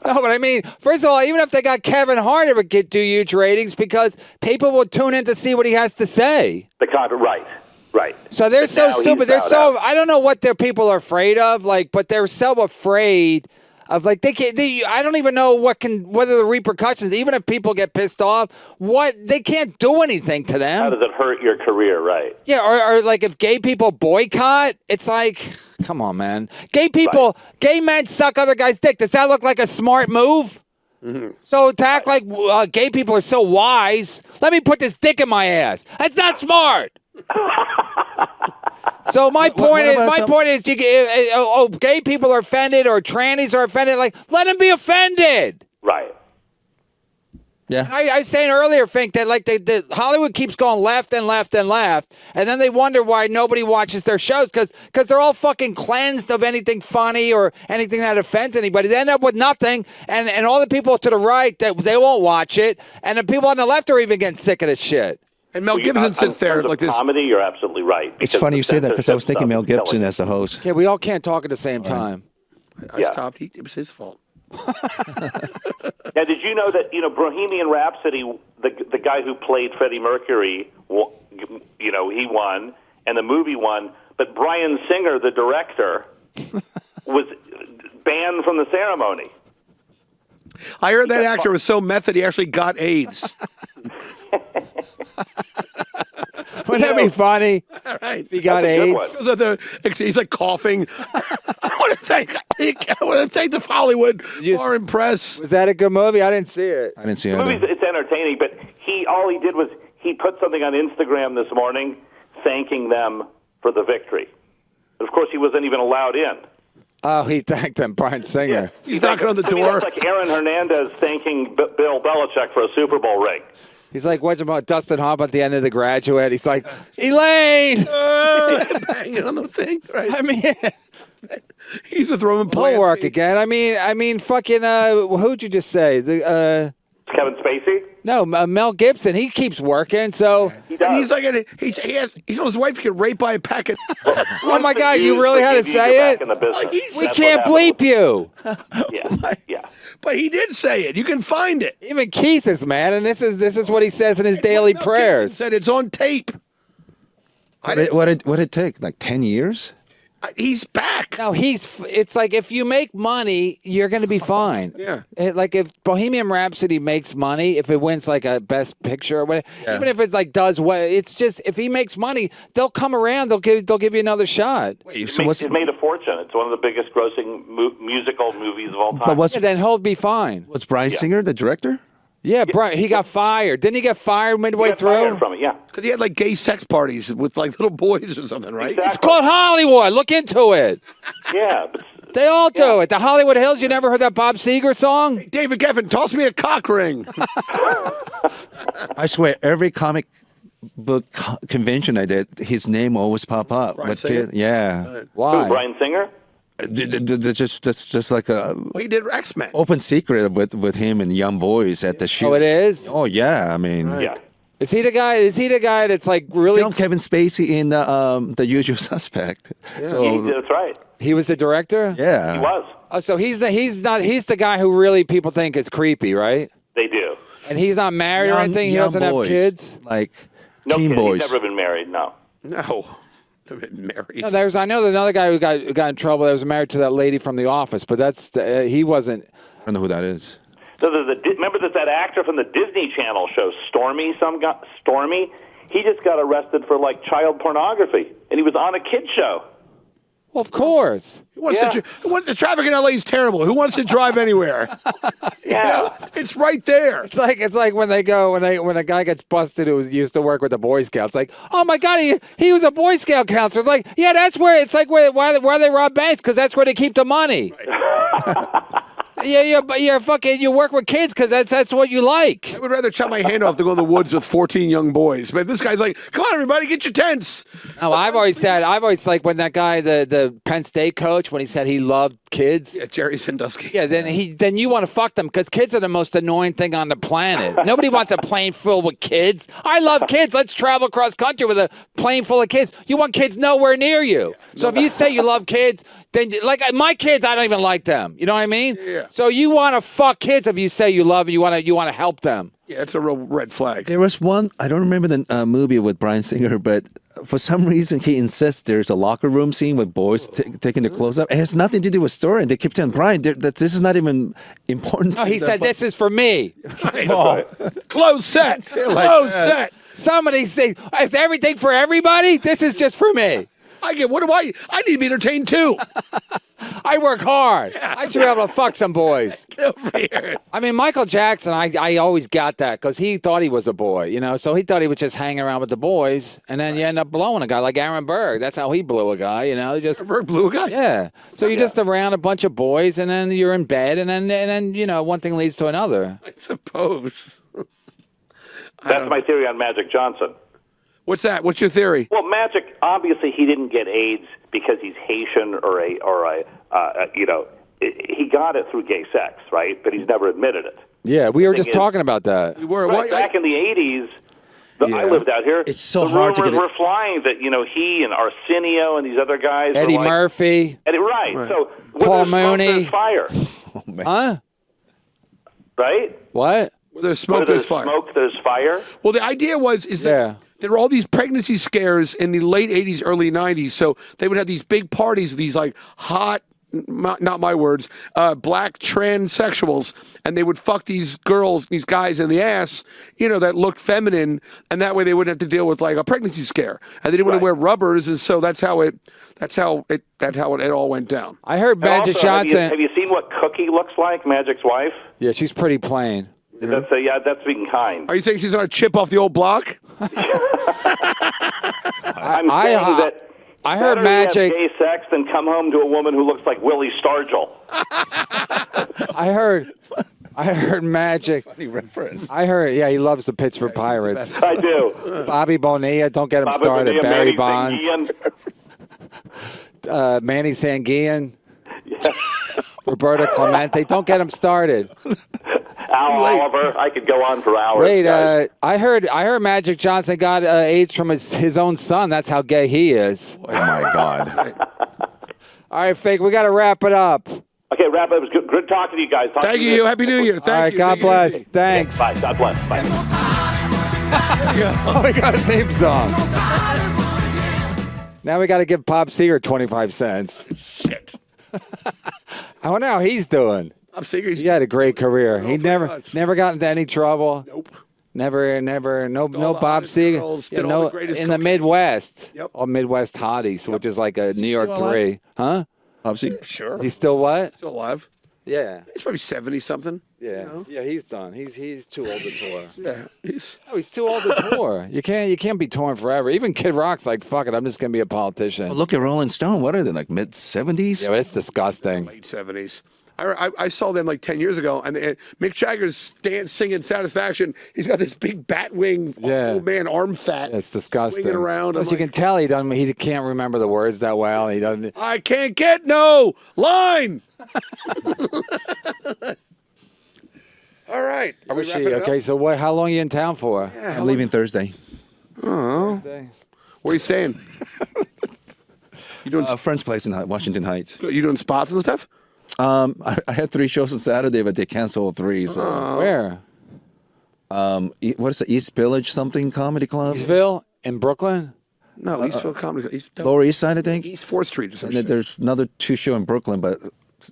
No, but I mean, first of all, even if they got Kevin Hart, it would do huge ratings because people will tune in to see what he has to say. Right. So they're But so now he's stupid. They're bowed so out. I don't know what their people are afraid of, but they're so afraid of I don't even know whether the repercussions, even if people get pissed off, they can't do anything to them. How does it hurt your career, right? Yeah, or like if gay people boycott, it's like, come on, man. Gay men suck other guys' dick. Does that look like a smart move? Mm-hmm. So to act like gay people are so wise, let me put this dick in my ass. That's not smart. So my point is, gay people are offended or trannies are offended. Like, let them be offended. Right. Yeah. I was saying earlier, Fink, that like the Hollywood keeps going left and left and left, and then they wonder why nobody watches their shows because they're all fucking cleansed of anything funny or anything that offends anybody. They end up with nothing, and all the people to the right that they won't watch it, and the people on the left are even getting sick of this shit. And Mel Gibson sits there like this. Comedy, you're absolutely right. It's funny you say that because I was thinking Mel censorship Gibson stuff as the host. Yeah, we all can't talk at the same time. I stopped. It was his fault. Now, did you know that Bohemian Rhapsody, the guy who played Freddie Mercury, he won, and the movie won, but Bryan Singer, the director, was banned from the ceremony. I heard that actor was so method he actually got AIDS. Wouldn't that be funny? All right. If he got That's a good AIDS. one. He's like coughing. I want to thank the Hollywood Foreign Press. Was that a good movie? I didn't see it. I didn't see The it. movie's it's entertaining, but all he did was he put something on Instagram this morning thanking them for the victory. Of course, he wasn't even allowed in. Oh, he thanked him, Bryan Singer. He's knocking on the door. That's like Aaron Hernandez thanking Bill Belichick for a Super Bowl ring. He's like, what's about Dustin Hoffman at the end of The Graduate? He's like, Elaine! Banging on the thing. Right. I mean, He's a throwing we'll plants. work again. I mean, fucking, who'd you just say? Kevin Spacey? No, Mel Gibson. He keeps working, so. He does. And he's like, he told his wife to get raped by a packet. Oh my God, you really had to say it? We can't bleep you. Yeah. But he did say it. You can find it. Even Keith is mad, and this is what he says in his daily Mel Gibson prayers. said it's on tape. What did it take? Like 10 years? He's back. No, it's like if you make money, you're going to be fine. Yeah. Like if Bohemian Rhapsody makes money, if it wins like a Best Picture or whatever, even if it's like does what, it's just if he makes money, they'll come around. They'll give you another shot. Wait, so what's It made a fortune. It's one of the biggest grossing musical movies of all time. but what's And then he'll be fine. what's Bryan Singer the director? Yeah, Brian, he got fired. Didn't he get fired midway He got through? fired from it, yeah. Because he had like gay sex parties with like little boys or something, right? Exactly. It's called Hollywood. Look into it. Yeah, but They all do it. The Hollywood Hills. You never heard that Bob Seger song? David Geffen, toss me a cock ring. I swear, every comic book convention I did, his name always pop up. Bryan But Singer? yeah, Why? Bryan Singer? just like a Well, he did X-Men. open secret with him and young boys at the shoot. Oh, it is? Oh yeah, I mean, Yeah. Is he the guy that's like really? film Kevin Spacey in the Usual Suspect. So That's right. He was the director? yeah, He was. Oh, so he's the guy who really people think is creepy, right? They do. And he's not married or anything. He young doesn't boys, have kids. like No teen kid. boys. He's never been married, no. No. They've been married. No, I know another guy who got in trouble that was married to that lady from The Office, but he wasn't. I don't know who that is. So remember that actor from the Disney Channel show, Stormy? Stormy. He just got arrested for like child pornography, and he was on a kid show. Well, of course. The traffic in LA is terrible. Who wants to drive anywhere? Yeah. It's right there. It's like when a guy gets busted who used to work with the Boy Scouts. Like, oh my God, he was a Boy Scout counselor. It's like, yeah, that's where it's like why they rob banks because that's where they keep the money. Yeah, but you work with kids because that's what you like. I would rather chop my hand off than go in the woods with 14 young boys. But this guy's like, come on, everybody, get your tents. No, I've always like when that guy, the Penn State coach, when he said he loved kids. Yeah, Jerry Sandusky. Yeah, then you want to fuck them because kids are the most annoying thing on the planet. Nobody wants a plane full with kids. I love kids. Let's travel across country with a plane full of kids. You want kids nowhere near you. So if you say you love kids, then like my kids, I don't even like them. You know what I mean? Yeah. So you want to fuck kids if you say you love and you want to help them. Yeah, it's a real red flag. There was one, I don't remember the movie with Bryan Singer, but for some reason he insists there's a locker room scene with boys taking their clothes up. It has nothing to do with story. And they keep telling Brian that this is not even important. No, he said, this is for me. Close set. Close set. Somebody say, is everything for everybody? This is just for me. I need to be entertained too. I work hard. I should be able to fuck some boys. Get over here. I mean, Michael Jackson, I always got that because he thought he was a boy, you know? So he thought he was just hanging around with the boys, and then you end up blowing a guy like Aaron Berg. That's how he blew a guy, you know? Just Berg blew a guy. Yeah. So you're just around a bunch of boys, and then you're in bed, and then you know, one thing leads to another. I suppose. That's my theory on Magic Johnson. What's that? What's your theory? Well, Magic, obviously, he didn't get AIDS because he's Haitian or you know, he got it through gay sex, right? But he's never admitted it. Yeah, we were just talking about that. We were Right, back in the 80s, I lived out here. It's so the hard to rumors get were flying that, you know, he and Arsenio and these other guys were Eddie like, Murphy. Right. So Paul where there's smoke, Mooney. there's fire. Huh? Right? What? Where there's smoke, Where there's fire. smoke, there's fire. Well, the idea is that Yeah. there were all these pregnancy scares in the late 80s, early 90s. So they would have these big parties with these like hot, not my words, black transsexuals, and they would fuck these girls, these guys in the ass, you know, that looked feminine, and that way they wouldn't have to deal with like a pregnancy scare. And they didn't want to wear rubbers, and so that's how it all went down. I heard And Magic also, Johnson. Have you seen what Cookie looks like, Magic's wife? Yeah, she's pretty plain. That's being kind. Are you saying she's on a chip off the old block? I'm saying that I heard better to Magic. have gay sex than come home to a woman who looks like Willie Stargell. I heard Magic. Funny reference. I heard, yeah, he loves the Pittsburgh Pirates. I do. Bobby Bonilla, don't get him Bobby started. Bonilla, Barry Manny Bonds, Sanguian. Manny Sanguian, Roberto Clemente, don't get him started. Al Oliver. I could go on for hours. Wait, guys. I heard Magic Johnson got AIDS from his own son. That's how gay he is. Oh my God. All right, Fake, we got to wrap it up. Okay, wrap it. It was good talking to you guys. Talk to Thank you. Happy New Year. Thank All right, you. God Thank you. bless. Thanks. Bye. God bless. Bye. Oh, we got a theme song. Now we got to give Pop Seeger 25 cents. Shit. I wonder how he's doing. I'm Seeger. He had a great career. He for never us. got into any trouble. Nope. Never, no the Bob hottest Seger. girls, did all the greatest in the cocaine. Midwest. Yep. All Midwest hotties, which is like a New York still alive? 3. Huh? Popsy? Sure. Is he still what? Still alive. Yeah. He's probably 70 something. Yeah. You know? Yeah, he's done. He's too old to tour. Yeah. He's He's too old to tour. You can't be touring forever. Even Kid Rock's like, fuck it, I'm just gonna be a politician. Look at Rolling Stone. What are they, like mid-70s? Yeah, but it's disgusting. late 70s. I saw them like 10 years ago, and Mick Jagger's singing Satisfaction. He's got this big bat wing, old man arm fat. It's disgusting. Swinging around. But I'm you like, can tell he can't remember the words that well. He doesn't. I can't get no line. All right. Are we wrapping it up? Okay, so what? How long are you in town for? I'm leaving Thursday. Thursday. Where are you staying? You doing A friend's place in Washington Heights. you doing spots and stuff? I had 3 shows on Saturday, but they canceled 3. So, Where? what is it? East Village something comedy club? Eastville in Brooklyn. No, Eastville Comedy. Lower East Side, I think. East 4th Street or And then something. there's another 2 shows in Brooklyn, but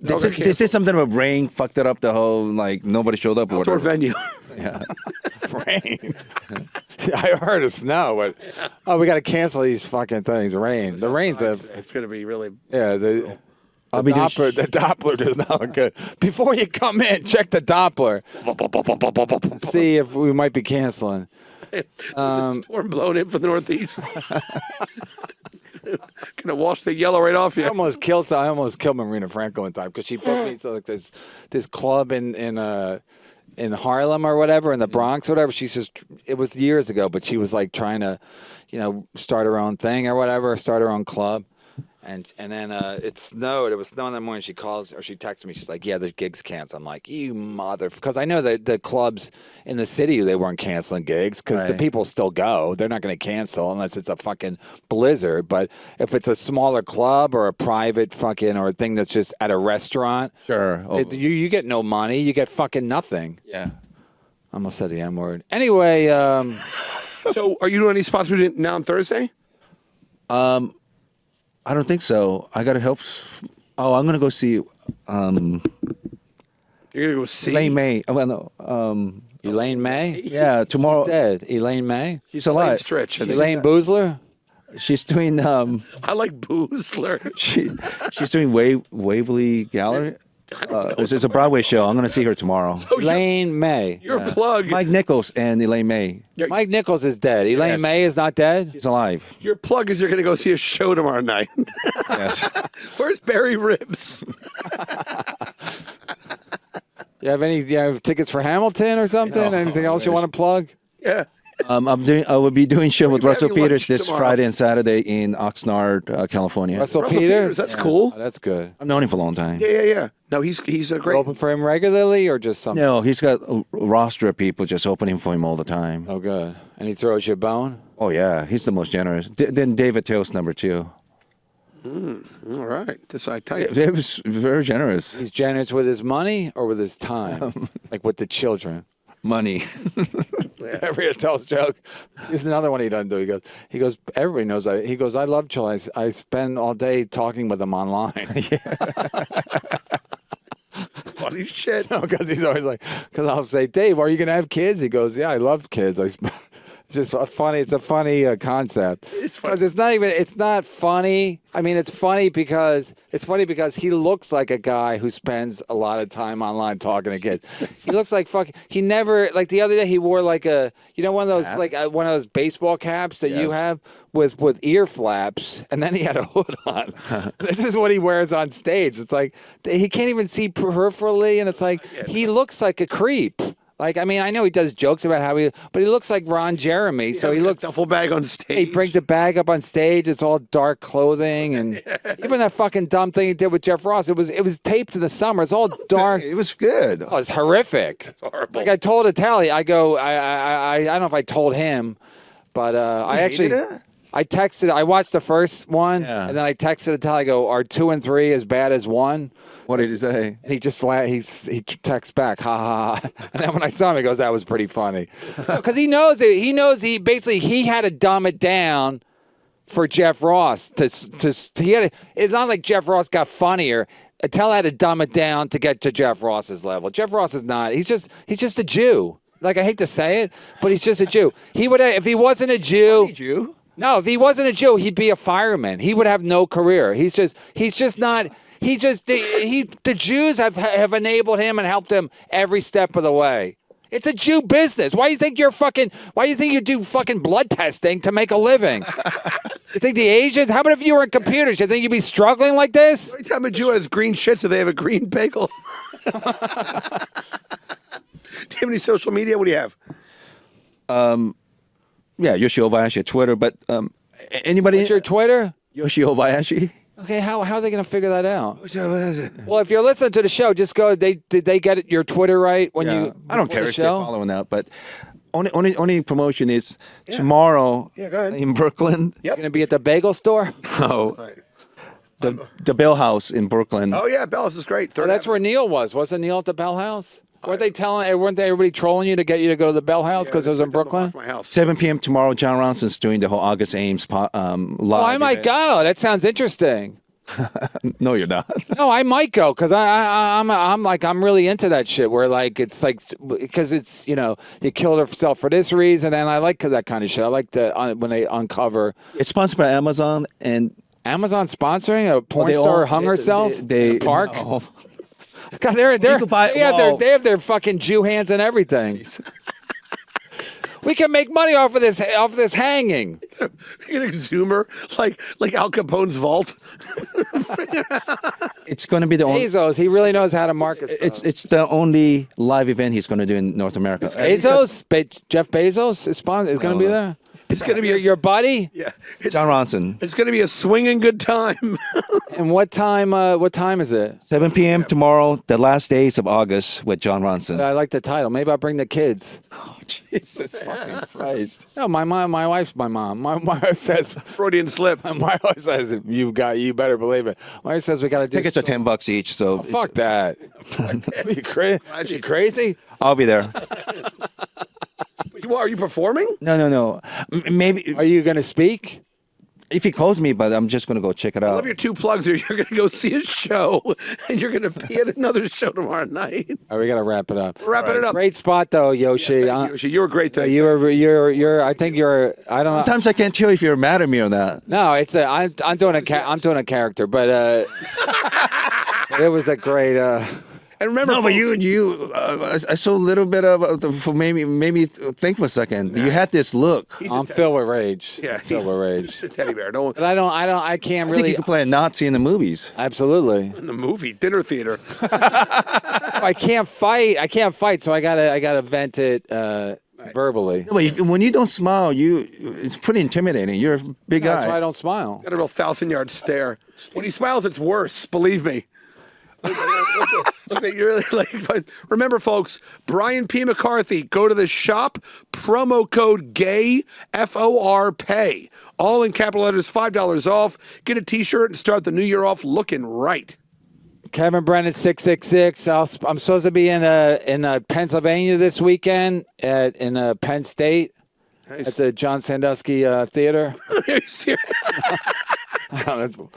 they they're said something about rain fucked it up the whole, like nobody showed up or Outdoor whatever. venue. Yeah. Rain. I heard of snow, but we got to cancel these fucking things. Rain. The rain's It's going to be really. yeah. The I'll be doing Doppler, the Doppler does not look good. Before you come in, check the Doppler. See if we might be canceling. Storm blowing in from the northeast. Gonna wash the yellow right off you. I almost killed Marina Franco one time because she booked me to like this club in Harlem or whatever, in the Bronx or whatever. She says it was years ago, but she was like trying to, start her own thing or whatever, start her own club. And then it snowed. It was snowing that morning. She calls or she texts me. She's like, "Yeah, the gig's canceled." I'm like, "You mother," because I know that the clubs in the city they weren't canceling gigs because the Right. people still go. They're not going to cancel unless it's a fucking blizzard. But if it's a smaller club or a private fucking or a thing that's just at a restaurant, Sure. Oh, you get no money. You get fucking nothing. yeah. I almost said the M word. Anyway, So, are you doing any spots now on Thursday? I don't think so. I got to help. I'm going to go see You're gonna go see. Elaine May. Oh, well, no. Elaine May. Yeah, tomorrow. Dead. Elaine May. She's alive. Stretch. I think. Elaine Boozler. She's doing I like Boozler. she's doing Waverly Gallery. It's a Broadway show. I'm going to see her tomorrow. Elaine May. Your plug. Mike Nichols and Elaine May. Mike Nichols is dead. Elaine May is not dead. She's alive. Your plug is you're going to go see a show tomorrow night. Yes. Where's Barry Ribs? You have tickets for Hamilton or something? Anything else you want to plug? Yeah. I will be doing show with We're Russell having Peters lunch this tomorrow. Friday and Saturday in Oxnard, California. Russell Russell Peters? That's cool. Oh, that's good. I've known him for a long time. Yeah. No, he's a great. Open for him regularly or just something? No, he's got a roster of people just opening for him all the time. Oh, good. And he throws you a bone? Oh yeah, he's the most generous. Then David Till's number 2. All right. This I tell you. It was very generous. He's generous with his money or with his time? Like with the children? Money. Every adult joke. Here's another one he doesn't do. He goes. Everybody knows. I love children. I spend all day talking with them online. Funny shit. Because he's always like, because I'll say, Dave, are you going to have kids? He goes, yeah, I love kids. It's just funny. It's a funny concept. It's funny. Because it's not funny. I mean, it's funny because he looks like a guy who spends a lot of time online talking to kids. He looks like he never, like the other day he wore like one of those, like one of those baseball caps that you have with ear flaps. And then he had a hood on. This is what he wears on stage. It's like, he can't even see peripherally. And it's like, he looks like a creep. Like, I mean, I know he does jokes about but he looks like Ron Jeremy. So he looks. Duffel bag on stage. He brings a bag up on stage. It's all dark clothing, and even that fucking dumb thing he did with Jeff Ross. It was taped in the summer. It's all dark. It was good. Oh, it's horrific. It's horrible. Like I told Itali, I don't know if I told him, but I actually. hated it? I texted. I watched the first one, Yeah. and then I texted Itali. I go, "Are 2 and 3 as bad as 1?" What did he say? And he just he texts back, ha ha ha. And then when I saw him, he goes, "That was pretty funny," because he knows it. He knows he had to dumb it down for Jeff Ross. It's not like Jeff Ross got funnier. Attell had to dumb it down to get to Jeff Ross's level. Jeff Ross is not. He's just a Jew. Like I hate to say it, but he's just a Jew. He would if he wasn't a Jew. Jew? No, if he wasn't a Jew, he'd be a fireman. He would have no career. He's just not. The Jews have enabled him and helped him every step of the way. It's a Jew business. Why do you think you do fucking blood testing to make a living? You think the Asians? How about if you were in computers? You think you'd be struggling like this? Every time a Jew has green shit, so they have a green bagel. Do you have any social media? What do you have? Yeah, Yoshi Obayashi at Twitter. But anybody? What's your Twitter? Yoshi Obayashi. Okay, how are they going to figure that out? Well, if you're listening to the show, just go. Did they get your Twitter right when you? I don't before care the if they're show? following that, but only promotion is tomorrow. Yeah, go ahead. In Brooklyn. You're going to be at the bagel store. No, the Bell House in Brooklyn. Oh yeah, Bellis is great. Oh, that's where Neil was. Wasn't Neil at the Bell House? Weren't they everybody trolling you to get you to go to the Bell House because it was in Brooklyn? My house. 7 p.m. tomorrow. John Ronson's doing the whole August Ames live. Oh, I might go. That sounds interesting. No, you're not. No, I might go because I'm really into that shit. Where like it's like because it's you killed herself for this reason, and I like that kind of shit. I like when they uncover. It's sponsored by Amazon and Amazon sponsoring a porn they star all- hung they- herself they- in a park. no. God, could buy- they have their fucking Jew hands and everything. We can make money off of this hanging. You can exhume her like Al Capone's vault. It's going to be the only. Bezos, he really knows how to market. It's the only live event he's going to do in North America. Jeff Bezos is going to be there. It's going to be Your buddy. yeah. John Ronson. It's going to be a swinging good time. And what time? What time is it? 7 p.m. tomorrow, the last days of August with John Ronson. I like the title. Maybe I'll bring the kids. Oh, Jesus fucking Christ. No, my wife's my mom. My wife says. Freudian slip. My wife says you better believe it. My wife says we got to do. Tickets are $10 each, so Fuck that. Are you crazy? I'll be there. Are you performing? No. Maybe Are you going to speak? if he calls me, but I'm just gonna go check it I out. love your two plugs here. You're going to go see a show, and you're going to be at another show tomorrow night. All right, we got to wrap it up. Wrapping it up. Great spot though, Yoshi. Thank you, Yoshi. You were great today. You're. I think you're. I don't know. Sometimes I can't tell if you're mad at me or not. No, it's a. I'm doing a character, but it was a great. And remember, No, but folks, I saw a little bit of made me think for a second. You had this look. I'm filled with rage. yeah, filled with rage. It's a teddy bear. Don't But I can't I think really. you could play a Nazi in the movies. Absolutely. in the movie dinner theater. I can't fight. So I gotta vent it verbally. No, but when you don't smile, it's pretty intimidating. You're a big guy. That's why I don't smile. Got a real 1,000-yard stare. When he smiles, it's worse. Believe me. Look, you're really like. But remember, folks, Brian P. McCarthy. Go to the shop. Promo code GAY FOR PAY. All in capital letters. $5 off. Get a T-shirt and start the new year off looking right. Kevin Brennan 666. I'm supposed to be in Pennsylvania this weekend in Penn State Nice. at the John Sandusky Theater. Are you serious? I don't know.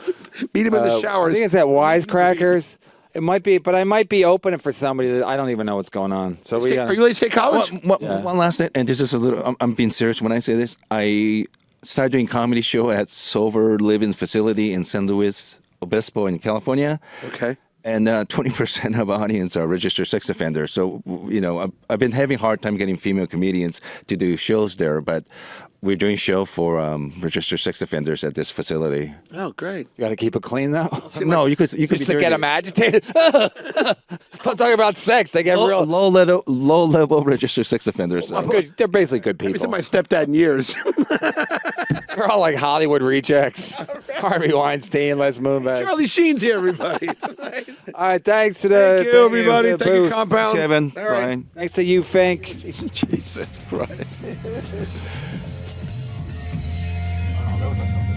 Meet him in the I showers. think it's at Wisecrackers. It might be, but I might be opening for somebody that I don't even know what's going on. So we Are you late to State College? One last thing, and this is a little. I'm being serious when I say this. I started doing comedy show at Sober Living Facility in San Luis Obispo in California. Okay. And 20% of audience are registered sex offenders. So, I've been having a hard time getting female comedians to do shows there, but we're doing show for registered sex offenders at this facility. Oh, great. You got to keep it clean though. No, you could be Just to dirty. get them agitated. I'm talking about sex. They get real. low level registered sex offenders. Good. They're basically good He's people. my stepdad in years. They're all like Hollywood rejects. Harvey Weinstein, Les Moonves. Charlie Sheen's here, everybody. All right, thanks to the. Thank you, everybody. the Thank you, booth. Compound. Kevin, All right. Brian. Thanks to you, Fink. Jesus Christ. Oh, that was a